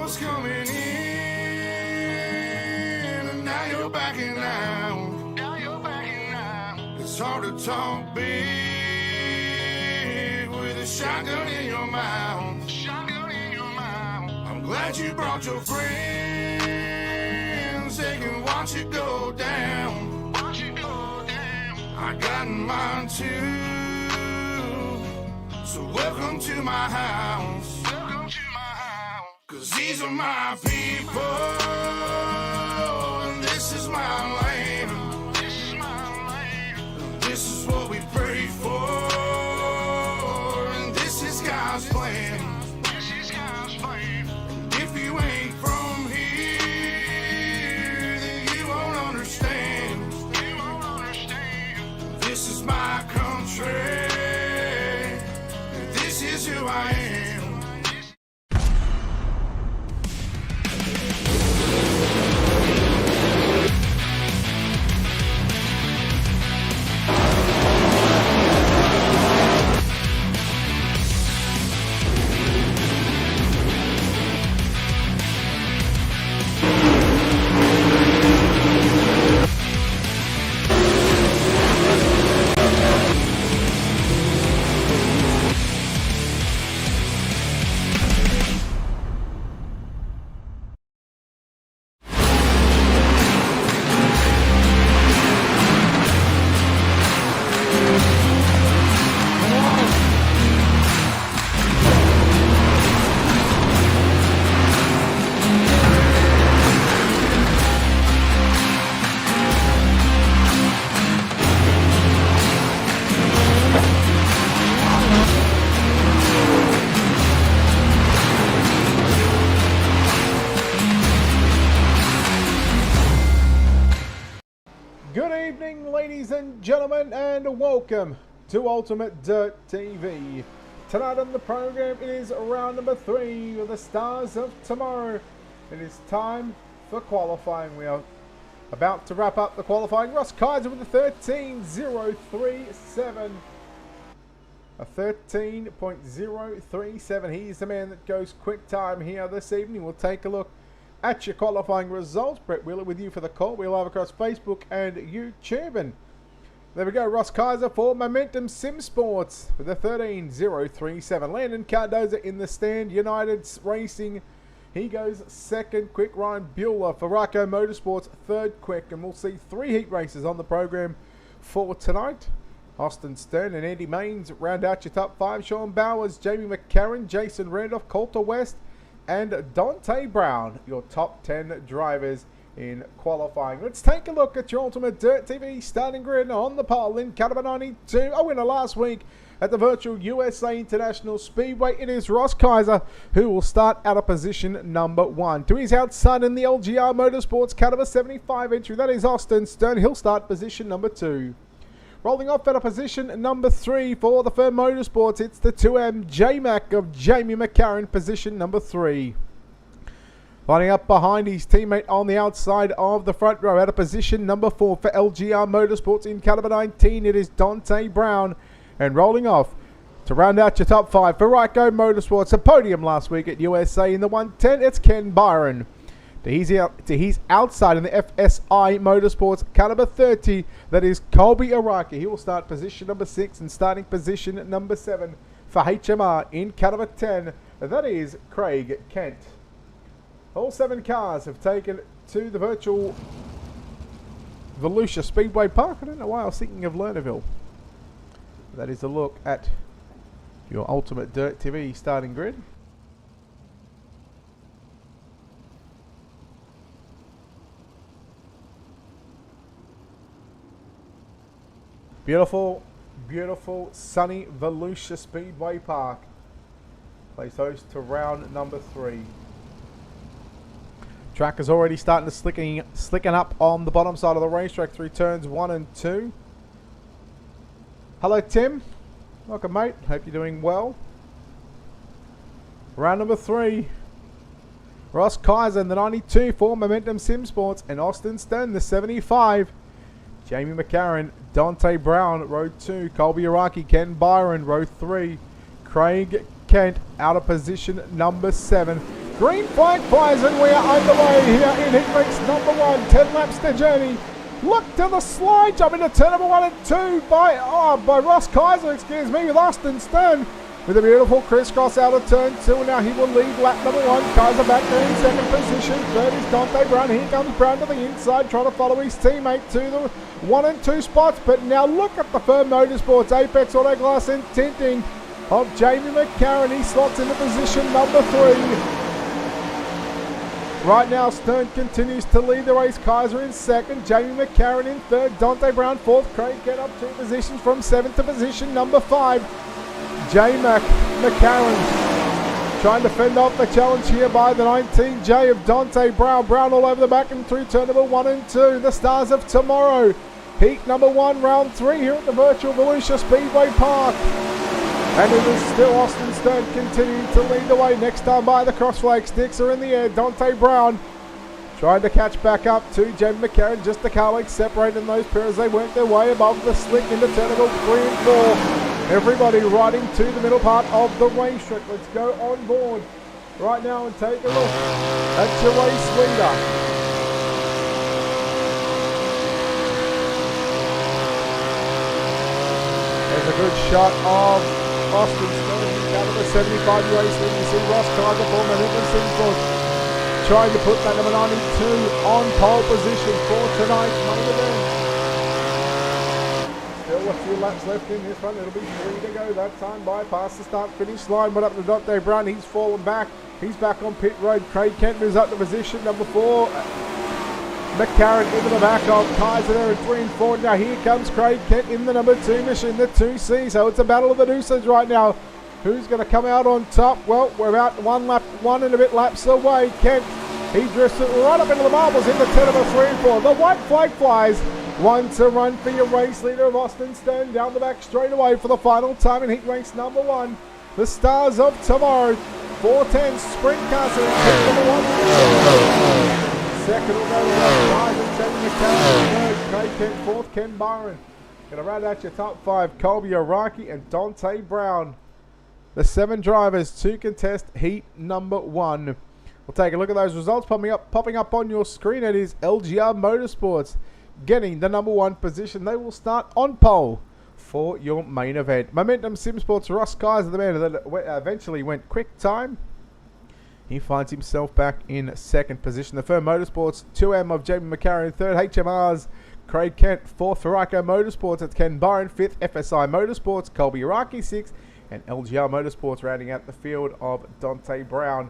was coming in, and now you're backing out. It's hard to talk big with a shotgun in your mouth. I'm glad you brought your friends. They can watch it go down. I got mine too. So welcome to my house. Cause these are my people, and this is my land. This is what we pray for, and this is God's plan. And if you ain't from here, then you won't understand. This is my country, and this is who I am. Good evening, ladies and gentlemen, and welcome to Ultimate Dirt TV. Tonight on the program, it is round number 3 of the Stars of Tomorrow. It is time for qualifying. We are about to wrap up the qualifying. Ross Kaiser with a 13.037. A 13.037. He's the man that goes quick time here this evening. We'll take a look at your qualifying results. Brett Wheeler with you for the call. We're live across Facebook and YouTube. And there we go. Ross Kaiser for Momentum Sim Sports with a 13.037. Landon Cardoza in the stand. United Racing, he goes second. Quick Ryan Bueller for Ryco Motorsports, third quick. And we'll see 3 heat races on the program for tonight. Austin Stern and Andy Maines round out your top 5. Sean Bowers, Jamie McCarran, Jason Randolph, Coulter West, and Dante Brown, your top 10 drivers in qualifying. Let's take a look at your Ultimate Dirt TV starting grid on the pole in Caliber 92. A winner last week at the virtual USA International Speedway. It is Ross Kaiser who will start out of position number 1. To his outside in the LGR Motorsports Caliber 75 entry, that is Austin Stern. He'll start position number 2. Rolling off at a position number 3 for the Firm Motorsports, it's the 2M J-Mac of Jamie McCarran, position number 3. Lining up behind his teammate on the outside of the front row at a position number 4 for LGR Motorsports in Caliber 19, it is Dante Brown. And rolling off to round out your top 5 for Ryco Motorsports, a podium last week at USA in the 110, it's Ken Byron. To his outside in the FSI Motorsports Caliber 30, that is Colby Araki. He will start position number 6 and starting position number 7 for HMR in Caliber 10, that is Craig Kent. All 7 cars have taken to the virtual Volusia Speedway Park. I don't know why I was thinking of Lernerville. That is a look at your Ultimate Dirt TV starting grid. Beautiful, beautiful, sunny Volusia Speedway Park. Plays host to round number 3. Track is already starting to slicken up on the bottom side of the racetrack through turns 1 and 2. Hello, Tim. Welcome, mate. Hope you're doing well. Round number 3. Ross Kaiser in the 92 for Momentum Sim Sports, and Austin Stern, the 75. Jamie McCarran, Dante Brown, row 2. Colby Araki, Ken Byron, row 3. Craig Kent out of position number 7. Green flag flies and we are underway here in heat race number 1. 10 laps to journey. Look to the slide jump into turn number 1 and 2 by Ross Kaiser, with Austin Stern. With a beautiful crisscross out of turn 2. Now he will lead lap number 1. Kaiser back there in second position. Third is Dante Brown. Here comes Brown to the inside, trying to follow his teammate to the 1 and 2 spots. But now look at the Firm Motorsports Apex Autoglass and tinting of Jamie McCarran. He slots into position number 3. Right now, Stern continues to lead the race. Kaiser in second, Jamie McCarran in third, Dante Brown fourth. Craig get up 2 positions from 7th to position number 5. McCarran trying to fend off the challenge here by the 19J of Dante Brown. Brown all over the back and through turn number 1 and 2. The stars of tomorrow. Heat number 1, round 3 here at the virtual Volusia Speedway Park. And it is still Austin Stern continuing to lead the way. Next time by the cross flag, sticks are in the air. Dante Brown trying to catch back up to Jamie McCarran. Just the car legs separating those pairs as they work their way above the slick into turn number 3 and 4. Everybody riding to the middle part of the racetrack. Let's go on board right now and take a look at your race leader. There's a good shot of Austin Stern out of the 75 race leader. You see Ross Kaiser for Magnificent trying to put that number 92 on pole position for tonight's main event. Still a few laps left in this one. It'll be 3 to go that time. Bypass the start-finish line. But up to Dante Brown. He's fallen back. He's back on pit road. Craig Kent moves up to position number 4. McCarran into the back of Kaiser there in 3 and 4. Now here comes Craig Kent in the number 2 machine, the 2C. So it's a battle of the deuces right now. Who's going to come out on top? Well, we're about 1 and a bit laps away. Kent, he drifts it right up into the marbles into turn number 3 and 4. The white flag flies. 1 to run for your race leader of Austin Stern down the back straight away for the final time in heat race number 1. The stars of tomorrow. 410 Sprintcars in heat number 1. Second will go to Kaiser, Jamie McCarran, third, Craig Kent, fourth, Ken Byron. Going to round out your top 5, Colby Araki and Dante Brown. The 7 drivers to contest heat number 1. We'll take a look at those results popping up on your screen. It is LGR Motorsports getting the number 1 position. They will start on pole for your main event. Momentum Sim Sports, Ross Kaiser, the man that eventually went quick time. He finds himself back in 2nd position. The Firm Motorsports, 2M of Jamie McCarran, 3rd HMR's Craig Kent, 4th Farako Motorsports, it's Ken Byron, 5th FSI Motorsports, Colby Araki, 6th, and LGR Motorsports rounding out the field of Dante Brown.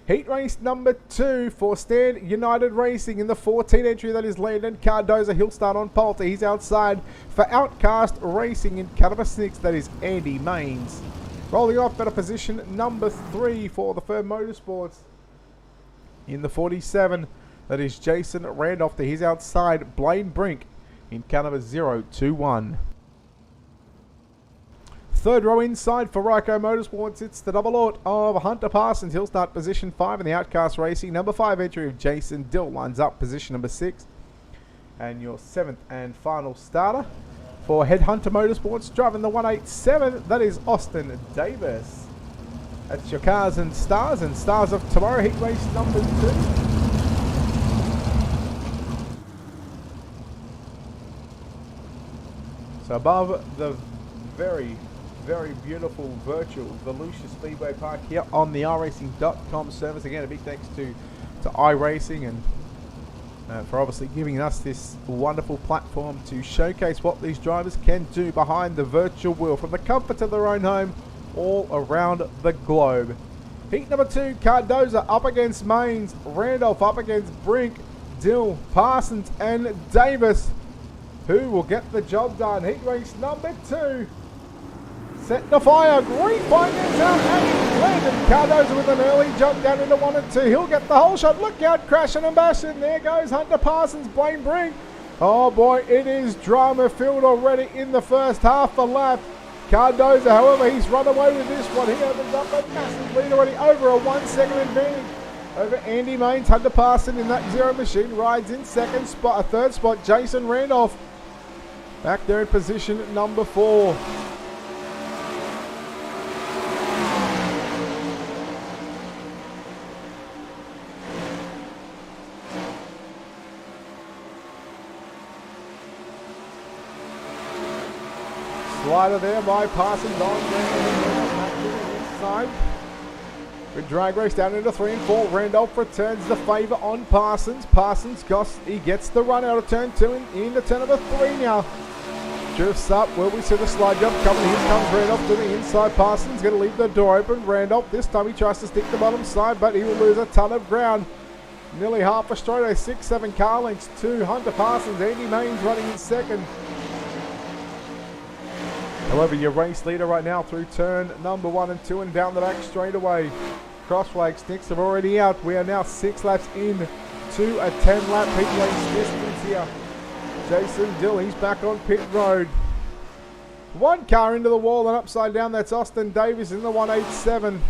Heat race number 2 for Stand United Racing in the 14 entry, that is Landon Cardoza. He'll start on pole. He's outside for Outcast Racing in car number 6, that is Andy Maines. Rolling off better position number 3 for the Firm Motorsports. In the 47, that is Jason Randolph. He's outside Blaine Brink in car number 021. Third row inside for Ryco Motorsports. It's the double aught of Hunter Parsons. He'll start position 5 in the Outcast Racing. Number 5 entry of Jason Dill lines up position number 6. And your 7th and final starter for Headhunter Motorsports, driving the 187, that is Austin Davis. That's your cars and stars of tomorrow, heat race number 2. So above the very, very beautiful virtual Volusia Speedway Park here on the iRacing.com service. Again, a big thanks to iRacing and for obviously giving us this wonderful platform to showcase what these drivers can do behind the virtual wheel from the comfort of their own home all around the globe. Heat number 2, Cardoza up against Maines, Randolph up against Brink, Dill, Parsons and Davis. Who will get the job done? Heat race number 2. Set the fire, green flag is out, and Landon Cardoza with an early jump down into 1 and 2. He'll get the whole shot. Look out, crashing and bashing. There goes Hunter Parsons, Blaine Brink. Oh boy, it is drama filled already in the first half a lap. Cardoza, however, he's run away with this one. He opens up a massive lead already, over a 1 second advantage over Andy Maines. Hunter Parsons in that 0 machine rides in second spot, a third spot. Jason Randolph back there in position number 4. Slider there by Parsons on inside. Good drag race down into 3 and 4. Randolph returns the favour on Parsons. Parsons, he gets the run out of turn 2 into turn number 3 now. Drifts up. Will we see the slide jump coming? Here comes Randolph to the inside. Parsons going to leave the door open. Randolph, this time he tries to stick the bottom side, but he will lose a ton of ground. Nearly half a straight, 6-7 car lengths to Hunter Parsons. Andy Maines running in second. However, your race leader right now through turn number 1 and 2 and down the back straight away. Cross flag sticks are already out. We are now 6 laps in to a 10-lap pit race distance here. Jason Dill, he's back on pit road. One car into the wall and upside down. That's Austin Davis in the 187.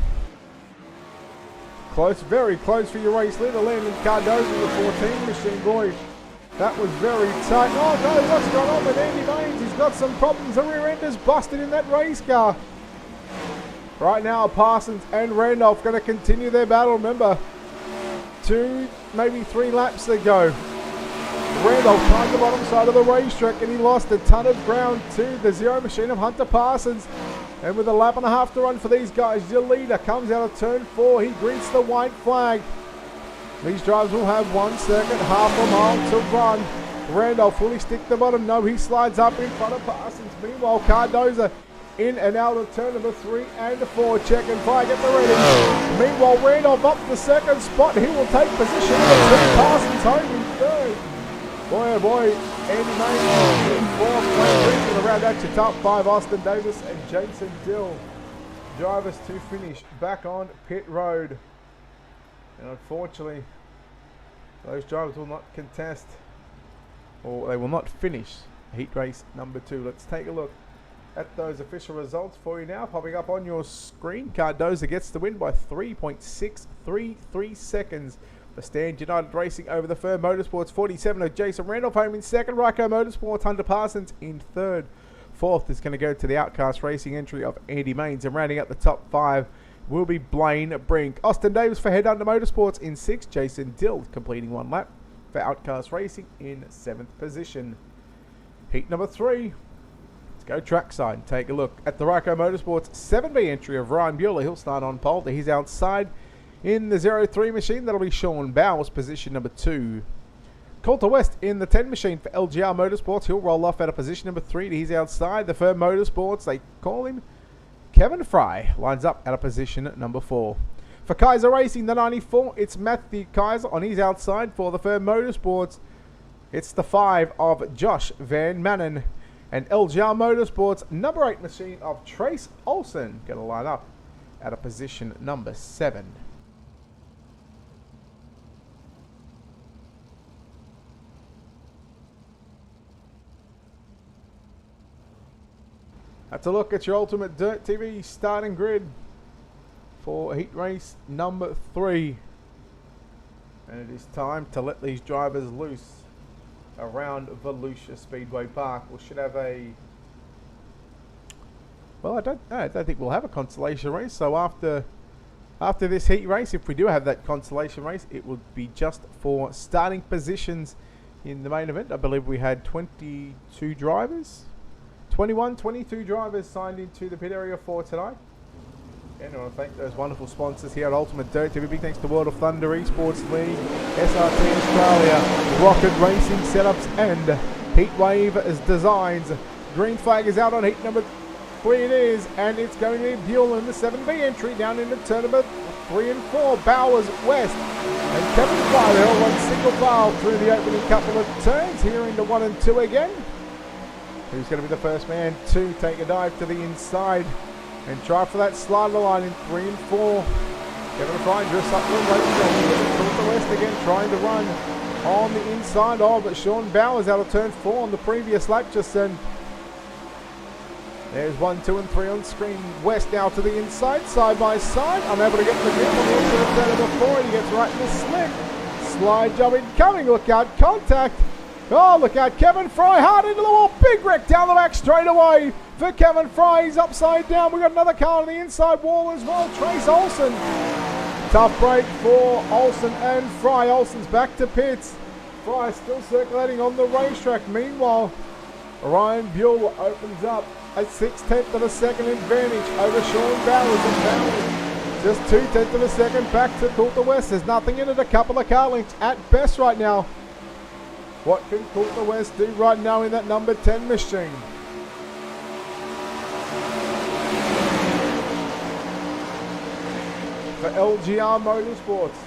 Close, very close for your race leader, Landon Cardozo, the 14 machine boy. That was very tight. Oh no, what's going on with Andy Maines? He's got some problems. The rear end is busted in that race car. Right now, Parsons and Randolph going to continue their battle. Remember, 2, maybe 3 laps to go. Randolph climbed the bottom side of the racetrack and he lost a ton of ground to the zero machine of Hunter Parsons. And with a lap and a half to run for these guys, your leader comes out of turn 4. He greets the white flag. These drivers will have 1 second, half a mile to run. Randolph, will he stick the bottom? No, he slides up in front of Parsons. Meanwhile, Cardozo in and out of turn number 3 and 4. Check and flag at the ready. Meanwhile, Randolph up the second spot. He will take position. Parsons home in third. Boy, oh boy, Andy Maines in 4th. And around that, your top 5, Austin Davis and Jason Dill. Drivers to finish back on pit road. And unfortunately, those drivers will not contest, or they will not finish heat race number 2. Let's take a look at those official results for you now. Popping up on your screen, Cardozo gets the win by 3.633 seconds. For Stand United Racing over the Firm Motorsports 47 of Jason Randolph home in second. Ryco Motorsports, Hunter Parsons in third. Fourth is going to go to the Outcast Racing entry of Andy Maines. And rounding out the top 5 will be Blaine Brink. Austin Davis for Headhunter Motorsports in 6th. Jason Dill completing 1 lap for Outcast Racing in 7th position. Heat number 3. Let's go trackside and take a look at the Ryco Motorsports 7B entry of Ryan Bueller. He'll start on pole. He's outside. In the 03 machine, that'll be Sean Bowles, position number 2. Coulter West in the 10 machine for LGR Motorsports. He'll roll off out of position number 3. He's outside. The Firm Motorsports, they call him Kevin Fry, lines up out of position number 4. For Kaiser Racing, the 94, it's Matthew Kaiser on his outside. For the Firm Motorsports, it's the 5 of Josh Van Manen. And LGR Motorsports, number 8 machine of Trace Olsen, going to line up out of position number 7. That's a look at your Ultimate Dirt TV starting grid for heat race number 3. And it is time to let these drivers loose around Volusia Speedway Park. We should have a... Well, I don't think we'll have a consolation race. So after this heat race, if we do have that consolation race, it will be just for starting positions in the main event. I believe we had 22 drivers. 22 drivers signed into the pit area for tonight. And I want to thank those wonderful sponsors here at Ultimate Dirt TV. Big thanks to World of Thunder Esports League, SRT Australia, Rocket Racing Setups, and Heatwave as Designs. Green flag is out on heat number 3 it is, and it's going to be Buell in the 7B entry down into turn number 3 and 4. Bowers West and Kevin Fry, they all run single file through the opening couple of turns here into 1 and 2 again. Who's going to be the first man to take a dive to the inside and try for that slider line in 3 and 4. Kevin Fry drifts up the the west again, trying to run on the inside of Sean Bowers out of turn 4 on the previous lap just then. There's 1, 2, and 3 on screen. West now to the inside, side by side. Unable to get the grip on the inside of turn number 4. He gets right in the slick. Slide job incoming. Look out, contact. Oh, look out, Kevin Fry hard into the wall. Big wreck down the back straight away for Kevin Fry. He's upside down. We've got another car on the inside wall as well. Trace Olsen. Tough break for Olsen and Fry. Olsen's back to pits. Fry still circulating on the racetrack. Meanwhile, Ryan Buell opens up a 6/10 of a second advantage over Sean Bowers, and Bowers just 2/10 of a second back to Coulter West. There's nothing in it, a couple of car lengths at best right now. What can Coulter West do right now in that number 10 machine? For LGR Motorsports,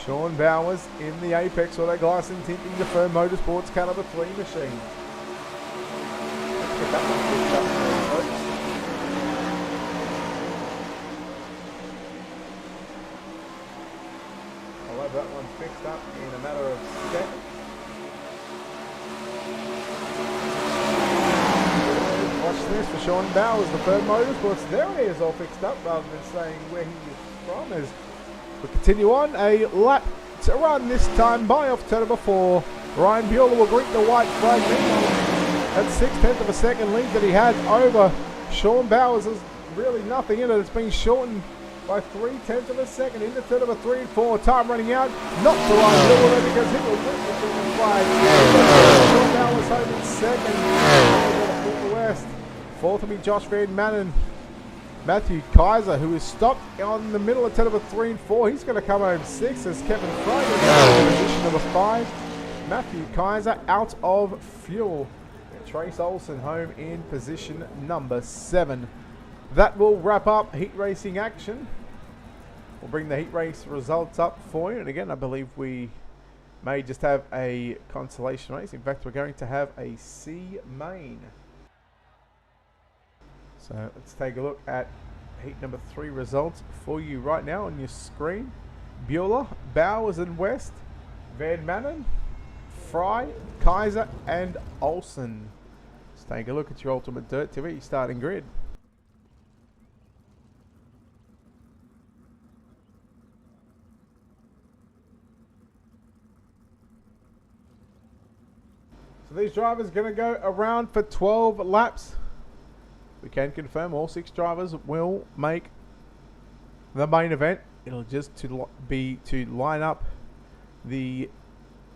Sean Bowers in the Apex Autoglass and Tinting the Firm Motorsports Caliber 3 machine. Let's get that one fixed up for you, folks. I'll have that one fixed up in a matter of seconds. Watch this for Sean Bowers, the Firm Motorsports. There he is, all fixed up rather than saying where he is from. As we continue on, a lap to run this time by off turn number 4. Ryan Bueller will greet the white flag. That 6/10 of a second lead that he had over Sean Bowers is really nothing in it. It's been shortened by 3/10 of a second into turn number 3 and 4. Time running out, not for Ryan Bueller because he will greet the green flag. Sean Bowers home in second. West. Fourth will be Josh Van Manen. Matthew Kaiser, who is stopped on the middle of turn number 3 and 4. He's going to come home 6 as Kevin Fry in position number 5. Matthew Kaiser out of fuel. Trace Olsen home in position number 7. That will wrap up heat racing action. We'll bring the heat race results up for you. And again, I believe we may just have a consolation race. In fact, we're going to have a C main. So let's take a look at heat number 3 results for you right now on your screen. Bueller, Bowers and West, Van Manen, Fry, Kaiser and Olsen. Let's take a look at your Ultimate Dirt TV starting grid. So these drivers are going to go around for 12 laps. We can confirm all 6 drivers will make the main event. It'll just be to line up the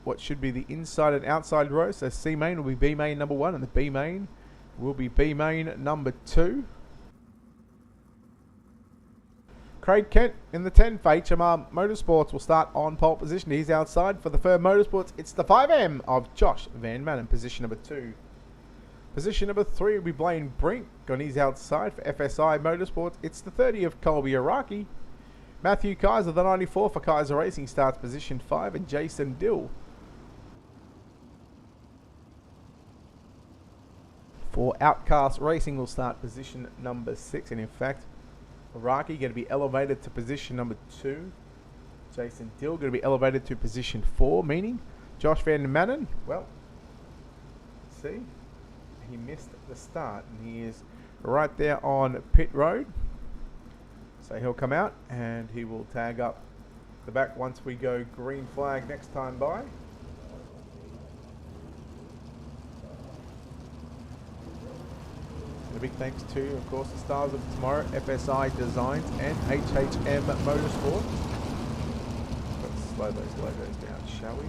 what should be the inside and outside rows. So C main will be B main number 1 and the B main will be B main number 2. Craig Kent in the 10 for HMR Motorsports will start on pole position. He's outside. For the Firm Motorsports, it's the 5M of Josh Van Manen, position number 2. Position number 3 will be Blaine Brink on his outside. For FSI Motorsports, it's the 30 of Colby Araki. Matthew Kaiser, the 94 for Kaiser Racing, starts position 5. And Jason Dill for Outcast Racing will start position number 6. And in fact, Araki going to be elevated to position number 2. Jason Dill going to be elevated to position 4, meaning Josh Van Manen, well, let's see. He missed the start and he is right there on pit road, so he'll come out and he will tag up the back once we go green flag next time by. And a big thanks to, of course, the stars of tomorrow, FSI Designs and HHM Motorsport. Let's slow those logos down, shall we?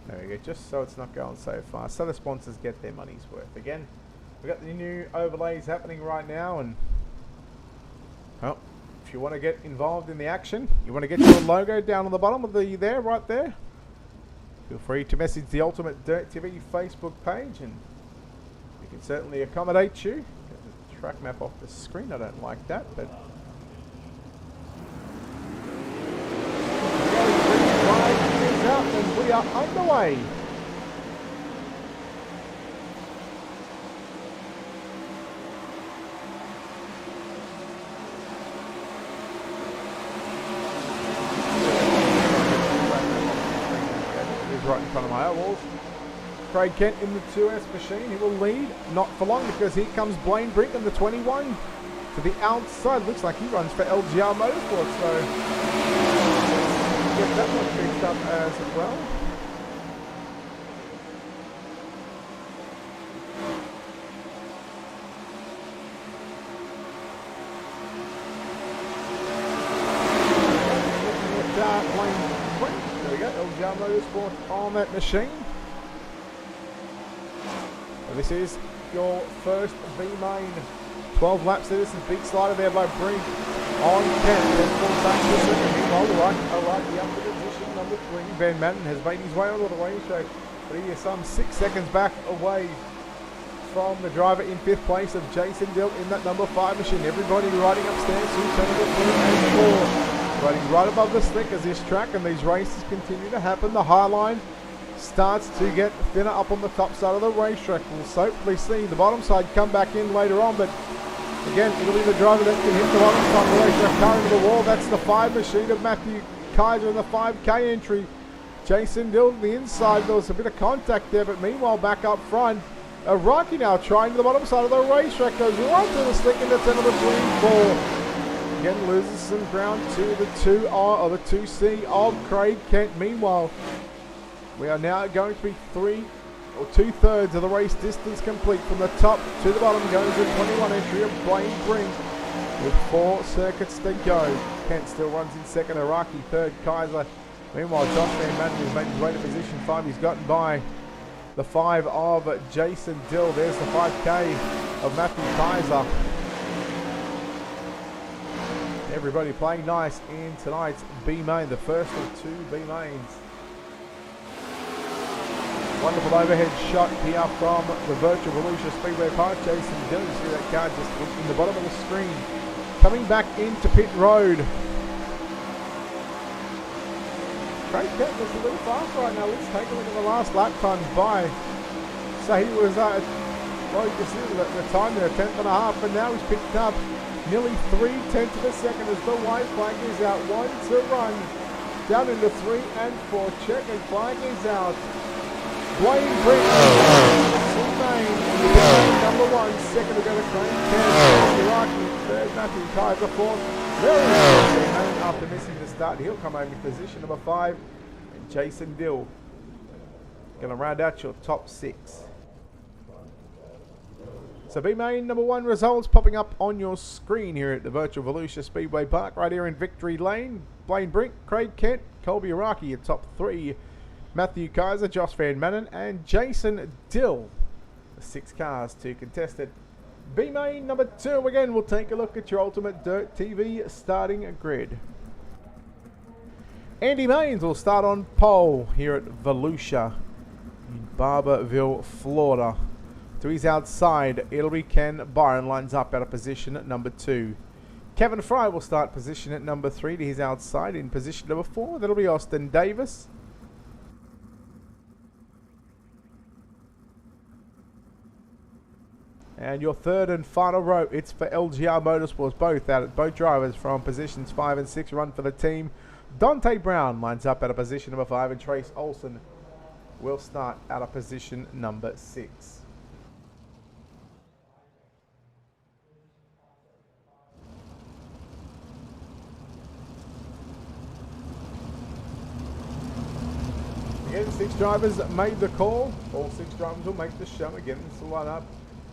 There we go, just so it's not going so fast, so the sponsors get their money's worth. Again, we've got the new overlays happening right now, and well, if you want to get involved in the action, you want to get your logo down on the bottom of the right there, feel free to message the Ultimate Dirt TV Facebook page and we can certainly accommodate you. Get the track map off the screen, I don't like that, but and we are underway. He's right in front of my eyeballs. Craig Kent in the 2S machine. He will lead, not for long, because here comes Blaine Brink in the 21 to the outside. Looks like he runs for LGR Motorsports, so get that one fixed up as well. LGR Motorsport on that machine. And this is your first B-main. 12 laps there. This is big slider there by Brink on 10. Then falls back to second. Meanwhile, right the upper position, number 3. Van Matten has made his way onto the racetrack, but he is some 6 seconds back away from the driver in 5th place of Jason Dill in that number 5 machine. Everybody riding upstairs through turn number 3 and 4. Riding right above the slick as this track and these races continue to happen. The high line starts to get thinner up on the top side of the racetrack. We'll hopefully see the bottom side come back in later on, but again, it'll be the driver that can hit the bottom side of the racetrack, car into the wall. That's the 5 machine of Matthew Kaiser in the 5K entry. Jason Dill the inside. There was a bit of contact there, but meanwhile back up front, Rocky now trying to the bottom side of the racetrack, goes right through the slick into turn number 3 and 4. Again, loses some ground to the 2R or the 2C of Craig Kent. Meanwhile, we are now going to be 2/3 of the race distance complete. From the top to the bottom goes the 21 entry of Blaine Brink with 4 circuits to go. Kent still runs in second, Iraqi third, Kaiser. Meanwhile, Josh Van Matten has made his way to position 5. He's gotten by the 5 of Jason Dill. There's the 5K of Matthew Kaiser. Everybody playing nice in tonight's B-main, the first of 2 B-mains. Wonderful overhead shot here from the virtual Volusia Speedway Park. Jason Dill, you see that car just in the bottom of the screen. Coming back into pit road. Craig Kent was a little fast right now. Let's take a look at the last lap times by. So he was, well, you can see the time there, 10th and a half, and now he's picked up nearly 3/10 of a second as the white flag is out. 1 to run. Down into 3 and 4. Checkered flag is out. Blaine Brink, number 1, second to go to Craig Kent, Iraqi, third Matthew Kaiser, 4th. Very nice. After missing the start, he'll come home in position number 5. And Jason Dill going to round out your top 6. So B-main number 1 results popping up on your screen here at the virtual Volusia Speedway Park, right here in Victory Lane. Blaine Brink, Craig Kent, Colby Iraqi at top 3. Matthew Kaiser, Josh Van Mannen, and Jason Dill. 6 cars to contest it. B-main number 2, again, we'll take a look at your Ultimate Dirt TV starting grid. Andy Maines will start on pole here at Volusia in Barberville, Florida. To his outside, it'll be Ken Byron, lines up out of position at number 2. Kevin Fry will start position at number 3 to his outside. In position number 4, that'll be Austin Davis. And your third and final row, it's for LGR Motorsports, both drivers from positions 5 and 6 run for the team. Dante Brown lines up out of position number 5, and Trace Olson will start out of position number 6. Again, 6 drivers made the call. All 6 drivers will make the show. Again, this will line up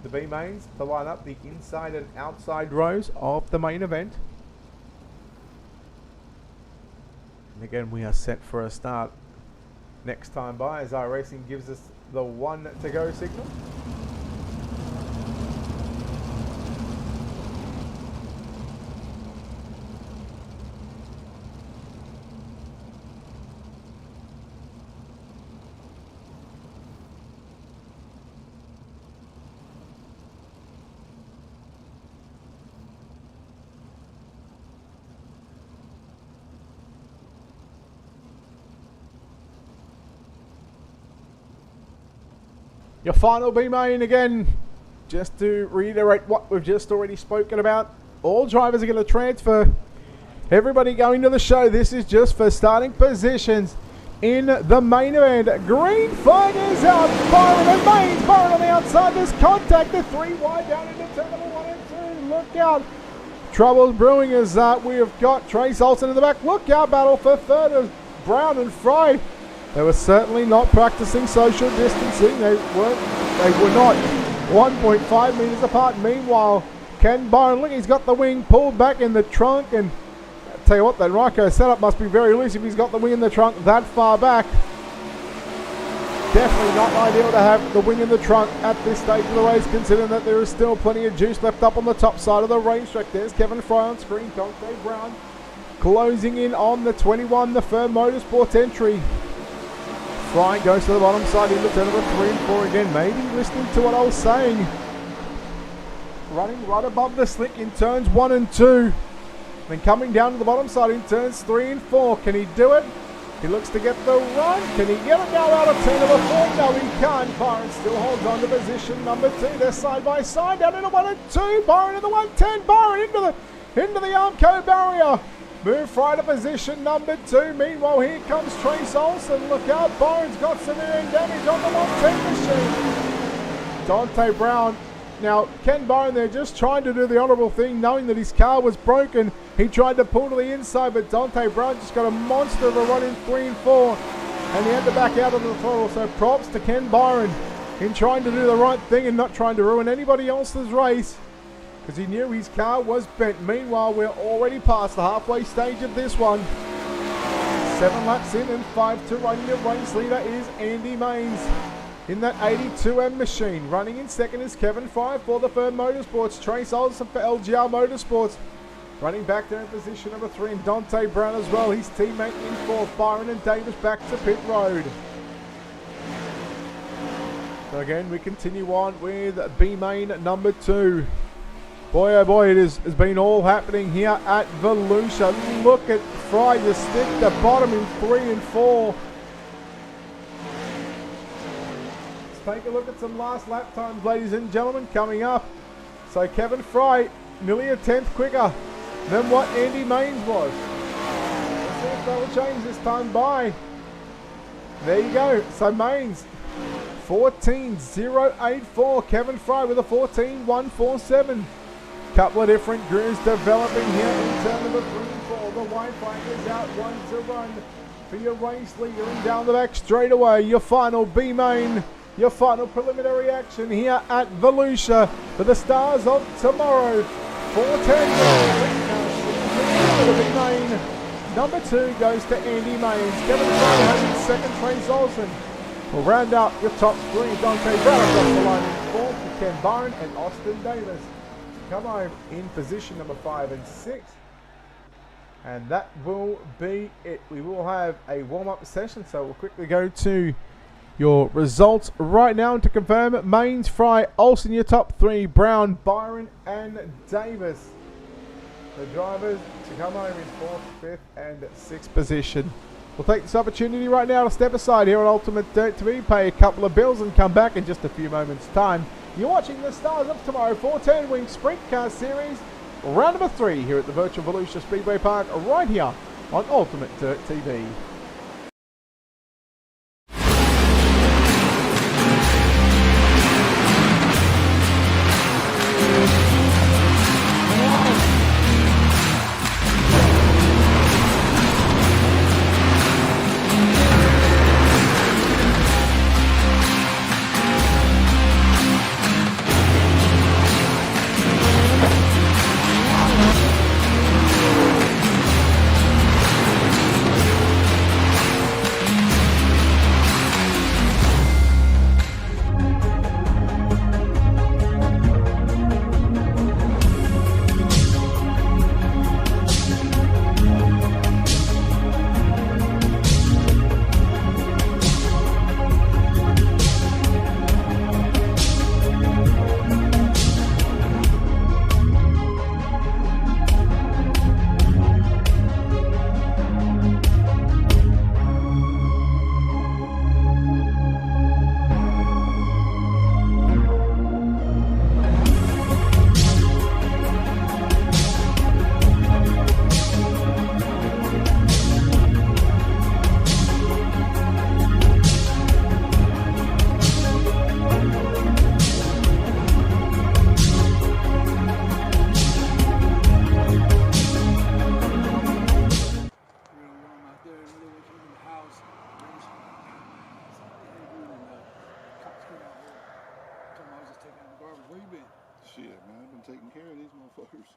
the B-mains to line up the inside and outside rows of the main event. And again, we are set for a start next time by as iRacing gives us the 1 to go signal. Your final B-main again, just to reiterate what we've just already spoken about. All drivers are going to transfer. Everybody going to the show. This is just for starting positions in the main event. Green flag is out. Byron and Maines. Byron on the outside. There's contact. The 3 wide down into turn number 1 and 2. Look out. Trouble brewing as we have got Trace Olson in the back. Look out. Battle for third of Brown and Fry. They were certainly not practicing social distancing. They were not 1.5 meters apart. Meanwhile, Ken Byron, look, he's got the wing pulled back in the trunk and tell you what, that Ryko setup must be very loose if he's got the wing in the trunk that far back. Definitely not ideal to have the wing in the trunk at this stage of the race, considering that there is still plenty of juice left up on the top side of the racetrack. There's Kevin Fry on screen. Dante Brown closing in on the 21, the Firm Motorsports entry. Fry goes to the bottom side into turn number 3 and 4 again. Maybe listening to what I was saying. Running right above the slick in turns 1 and 2. Then coming down to the bottom side in turns 3 and 4. Can he do it? He looks to get the run. Can he get it now out of turn number 4? No, he can't. Byron still holds on to position number 2. They're side by side down into 1 and 2. Byron in the 110. Byron into the Armco barrier. Move Fry to position number 2. Meanwhile, here comes Trace Olsen. Look out. Byron's got severe damage on the 110 machine. Dante Brown. Now, Ken Byron there just trying to do the honourable thing, knowing that his car was broken. He tried to pull to the inside, but Dante Brown just got a monster of a run in 3 and 4. And he had to back out onto the throttle. So props to Ken Byron in trying to do the right thing and not trying to ruin anybody else's race, because he knew his car was bent. Meanwhile, we're already past the halfway stage of this one. 7 laps in and 5 to run. Your race leader is Andy Maines in that 82M machine. Running in second is Kevin Fry for the Firm Motorsports. Trace Olsen for LGR Motorsports. Running back there in position number 3, and Dante Brown as well. His teammate in 4th. Byron and Davis back to pit road. So again, we continue on with B-Main number 2. Boy, oh boy, it has been all happening here at Volusia. Look at Fry just stick the bottom in 3 and 4. Let's take a look at some last lap times, ladies and gentlemen, coming up. So Kevin Fry, nearly a 10th quicker than what Andy Maines was. Let's see if that will change this time by. There you go. So Maines, 14.084. Kevin Fry with a 14.147. Couple of different grooves developing here in turn number 3 and 4. The white flag is out, 1 to run for your race leader. And down the back straight away, your final B-Main, your final preliminary action here at Volusia for the stars of tomorrow. 4:10. B-Main. Number 2 goes to Andy Maines. Kevin Fry has his second. Trace Olsen will round out your top 3. Dante Brown across the line in 4th for Ken Byron and Austin Davis. Come home in position number 5 and 6. And that will be it. We will have a warm-up session, so we'll quickly go to your results right now. And to confirm, Maines, Fry, Olsen, your top 3, Brown, Byron and Davis. The drivers to come home in 4th, 5th and 6th position. We'll take this opportunity right now to step aside here on Ultimate Dirt TV, pay a couple of bills and come back in just a few moments' time. You're watching the stars of tomorrow 410 Wing Sprint Car Series, round number 3 here at the virtual Volusia Speedway Park, right here on Ultimate Dirt TV. Shit, man, I've been taking care of these motherfuckers.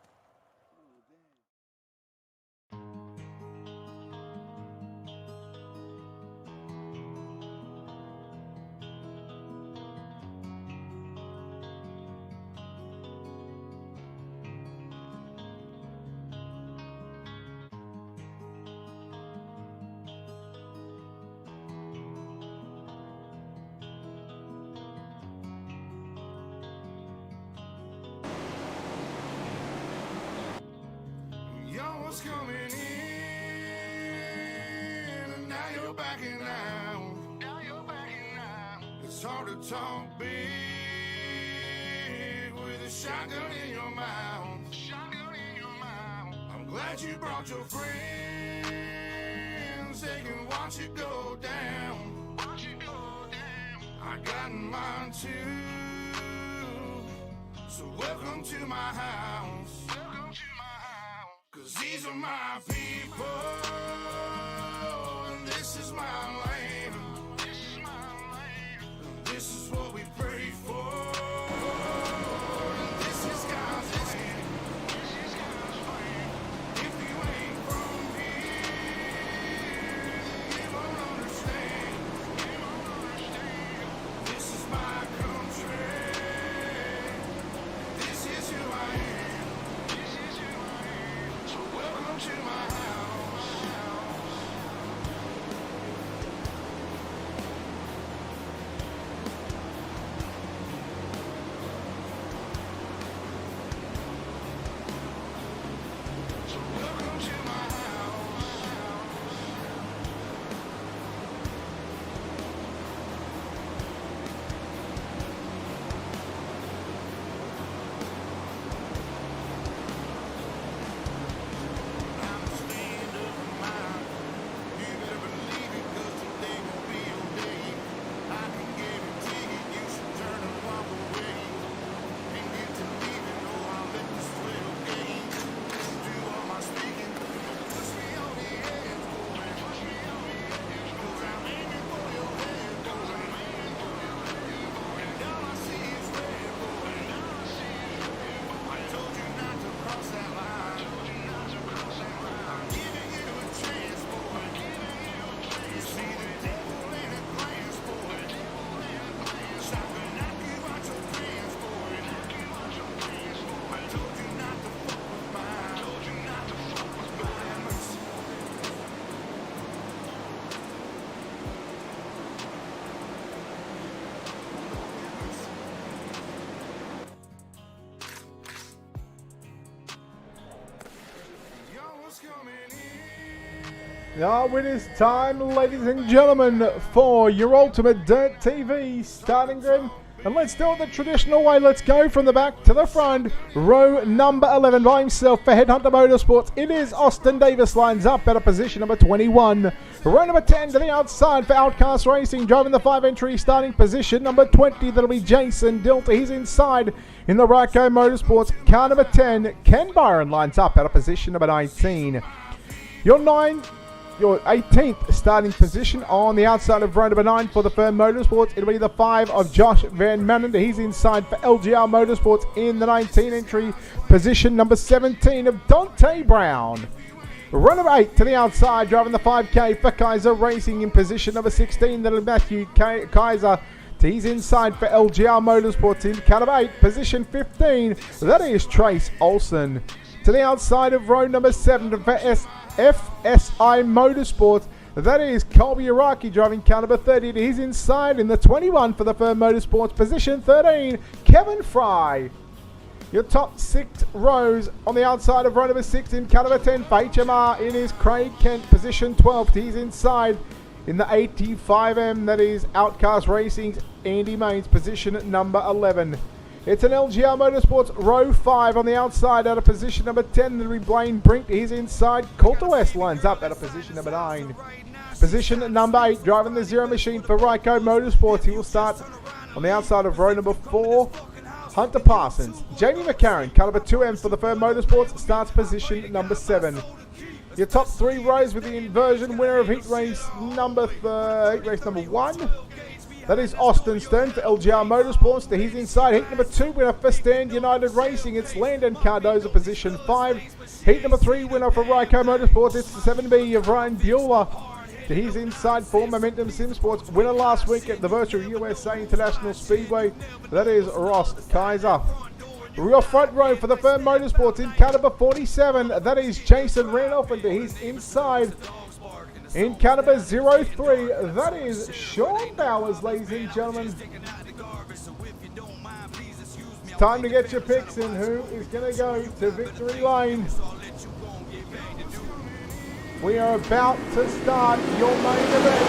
was coming in, and now you're backing out. It's hard to talk big with a shotgun in your mouth. I'm glad you brought your friends. They can watch it go down. I got mine too. So welcome to my house. Cause these are my people, and this is my land. This is what we pray for. And this is God's land. If you ain't from here, you won't understand. This is my country. This is who I am. So welcome to my house. Welcome to my I'm a stand-up man. You better believe it, 'cause today won't be your day. I can guarantee it, you should turn and walk away. And get to leaving, oh, I'll let the sweat game. Do all my speaking. Push me on the edge, boy. Push me on the edge. 'Cause I'm aiming for your head, boy. I'm aiming for your head, boy. And all I see is red, boy. And all I see is red, boy. I told you not to cross that line. I'm giving you a chance, boy. I'm giving you a chance. You see the devil in a glance, boy. Stop and knock you out your pants, boy. Knock you out your pants, boy. I told you not to fuck with mine. I told you not to fuck with mine. Y'all was coming in. Now it is time, ladies and gentlemen, for your ultimate Dirt TV starting grid. And let's do it the traditional way. Let's go from the back to the front. Row number 11 by himself for Headhunter Motorsports. It is Austin Davis, lines up at a position number 21. Row number 10 to the outside for Outcast Racing, driving the 5 entry, starting position number 20. That'll be Jason Dilter. He's inside in the Ryco Motorsports. Car number 10, Ken Byron, lines up at a position number 19. Your 18th starting position on the outside of row number 9 for the Firm Motorsports. It'll be the 5 of Josh Van Manen. He's inside for LGR Motorsports in the 19 entry. Position number 17 of Dante Brown. Row number 8 to the outside, driving the 5K for Kaiser Racing in position number 16. That'll be Matthew Kaiser. He's inside for LGR Motorsports in car number 8. Position 15, that is Trace Olsen. To the outside of row number 7 for FSI Motorsports, that is Colby Araki driving car number 30. He's inside in the 21 for the Firm Motorsports. Position 13, Kevin Fry. Your top 6 rows on the outside of row number 6 in car number 10 for HMR. It is Craig Kent, position 12. He's inside in the 85M. That is Outcast Racing's Andy Maines, position number 11. It's an LGR Motorsports row 5 on the outside at a position number 10. That'll be Blaine Brink. He's inside. Coulter West lines up at a position number 9. Position number 8, driving the Zero Machine for Ryco Motorsports. He will start on the outside of row number 4. Hunter Parsons. Jamie McCarran, car number 2M for the Firm Motorsports, starts position number 7. Your top 3 rows with the inversion winner of heat race number 1. That is Austin Stern for LGR Motorsports. He's inside. Heat number 2 winner for Stand United Racing. It's Landon Cardoza, position 5. Heat number 3 winner for Ryco Motorsports. It's the 7B of Ryan Bueller. He's inside for Momentum Sim Sports. Winner last week at the Virtual USA International Speedway. That is Ross Kaiser. Real front row for the Firm Motorsports in car number 47. That is Jason Randolph, and he's inside in car number 03. That is Sean Bowers, ladies and gentlemen. Time to get your picks in. Who is going to go to victory lane? We are about to start your main event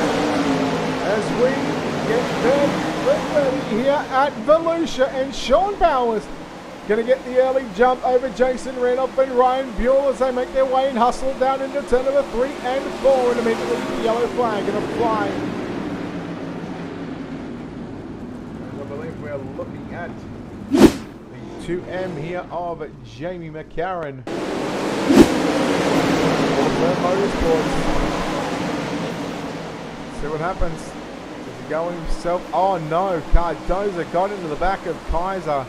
as we get ready here at Volusia, and Sean Powers going to get the early jump over Jason Randolph and Ryan Buell as they make their way and hustle down into turn number 3 and 4, and immediately the yellow flag going to fly. I believe we are looking at the 2M here of Jamie McCarran. Motorsports. See what happens. Does he go himself? Oh no, Cardoza got into the back of Kaiser.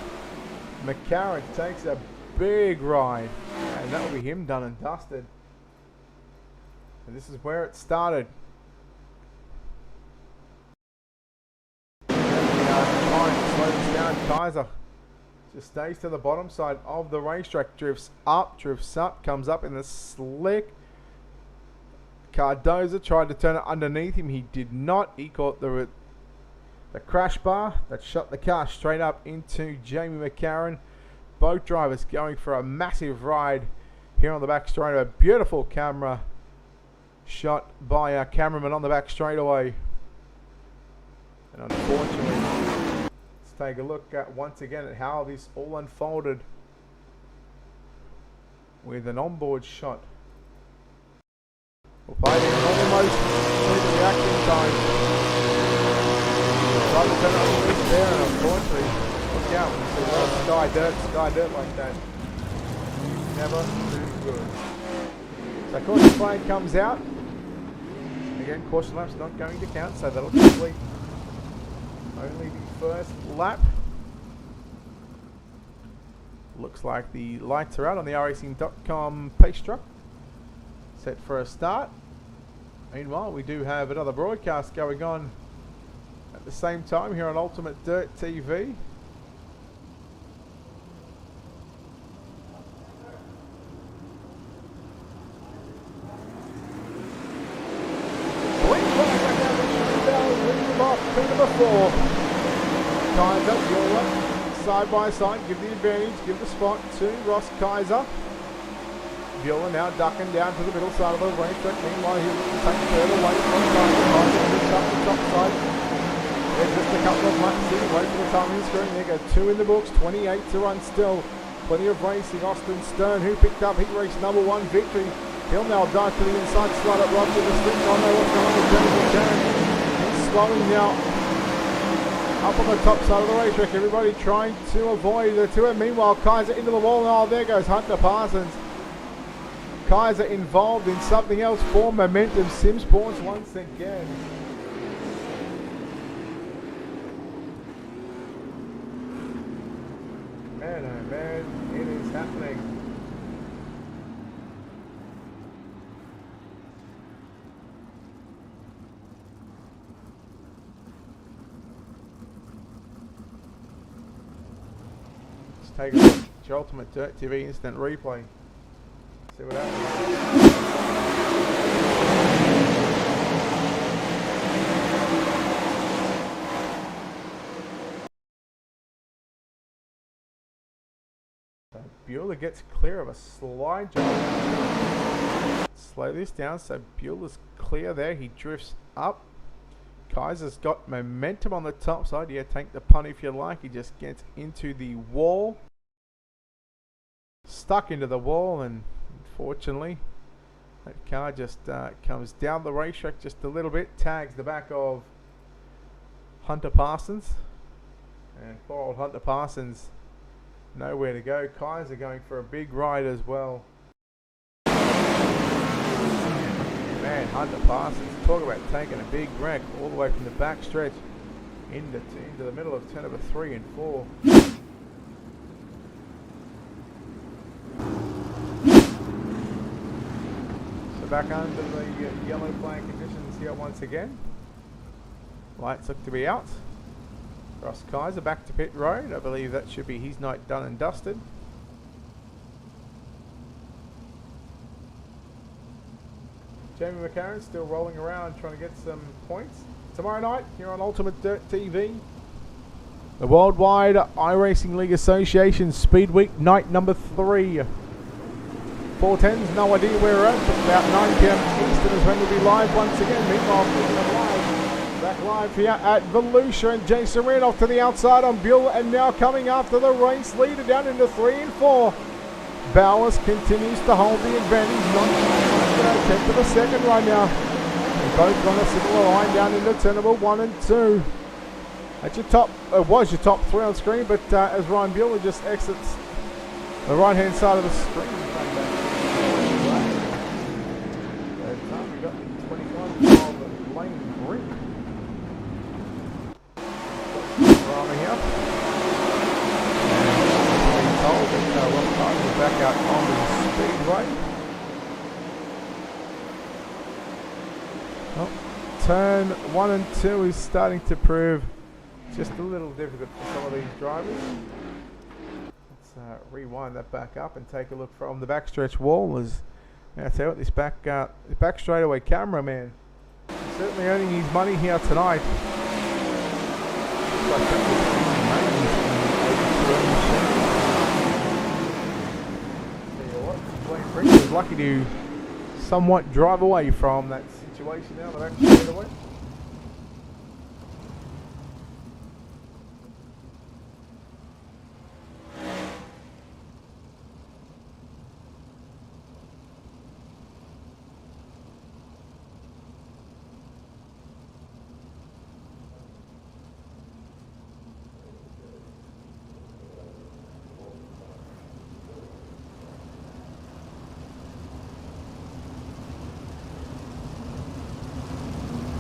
McCarran takes a big ride, and that will be him done and dusted. And this is where it started. Slows down. Kaiser just stays to the bottom side of the racetrack, drifts up, comes up in the slick. Cardoza tried to turn it underneath him. He did not. He caught the crash bar that shot the car straight up into Jamie McCarran. Both drivers going for a massive ride here on the back straight. A beautiful camera shot by our cameraman on the back straightaway. And unfortunately, let's take a look at once again at how this all unfolded with an onboard shot. We'll play it in almost the reaction time. Tried to turn it on there, and unfortunately, look out when you see sky dirt like that. Never too good. So caution flag comes out. Again, caution lap's not going to count, so that'll complete only the first lap. Looks like the lights are out on the racing.com pace truck. Set for a start. Meanwhile, we do have another broadcast going on at the same time here on Ultimate Dirt TV. Turn number 4. Kaiser, Bueller, side by side, give the advantage, give the spot to Ross Kaiser. Bueller now ducking down to the middle side of the racetrack. Meanwhile, he'll take third away from Kaiser. Kaiser picks up the top side. There's just a couple of laps in. Wait for the timing screen. There go 2 in the books, 28 to run still. Plenty of racing. Austin Stern, who picked up heat race number 1 victory. He'll now dive to the inside slide up Roger the sprint. I know what's going on with Jamie McCarran. Slowing now up on the top side of the racetrack. Everybody trying to avoid the 2M. Meanwhile, Kaiser into the wall. Oh, there goes Hunter Parsons. Kaiser involved in something else for Momentum Sim Sports once again. Man, oh man, it is happening. Take a look at your Ultimate Dirt TV instant replay. See what happens. So Bueller gets clear of a slide jump. Slow this down so Bueller's clear there. He drifts up. Kaiser's got momentum on the top side. Yeah, take the punt if you like. He just gets into the wall. Stuck into the wall, and unfortunately that car just comes down the racetrack just a little bit, tags the back of Hunter Parsons, and poor old Hunter Parsons nowhere to go. Kaiser going for a big ride as well. Man, Hunter Parsons, talk about taking a big wreck all the way from the back stretch into the middle of turn number 3 and 4. Back under the yellow flag conditions here once again. Lights look to be out. Ross Kaiser back to pit road. I believe that should be his night done and dusted. Jamie McCarran still rolling around trying to get some points. Tomorrow night here on Ultimate Dirt TV, the Worldwide iRacing League Association Speed Week night number 3. 410s, no idea where we're at. About 9 p.m. Eastern is when we'll be live once again. Meanwhile, back live here at Volusia, and Jason Randolph to the outside on Buell, and now coming after the race leader down into 3 and 4. Bowers continues to hold the advantage, not check to the second right now. And both on a similar line down into turn number 1 and 2. At your top, was your top 3 on screen, but as Ryan Bueller just exits the right hand side of the screen. That time we got the 21 of Lane Brink. Drama here. And being told that Ross Kaiser is back out onto the speedway. Well, turn 1 and 2 is starting to prove just a little difficult for some of these drivers. Let's rewind that back up and take a look from the backstretch wall. As I tell you what, this back straightaway cameraman is certainly earning his money here tonight. Brink was lucky to somewhat drive away from that situation now. The back straightaway.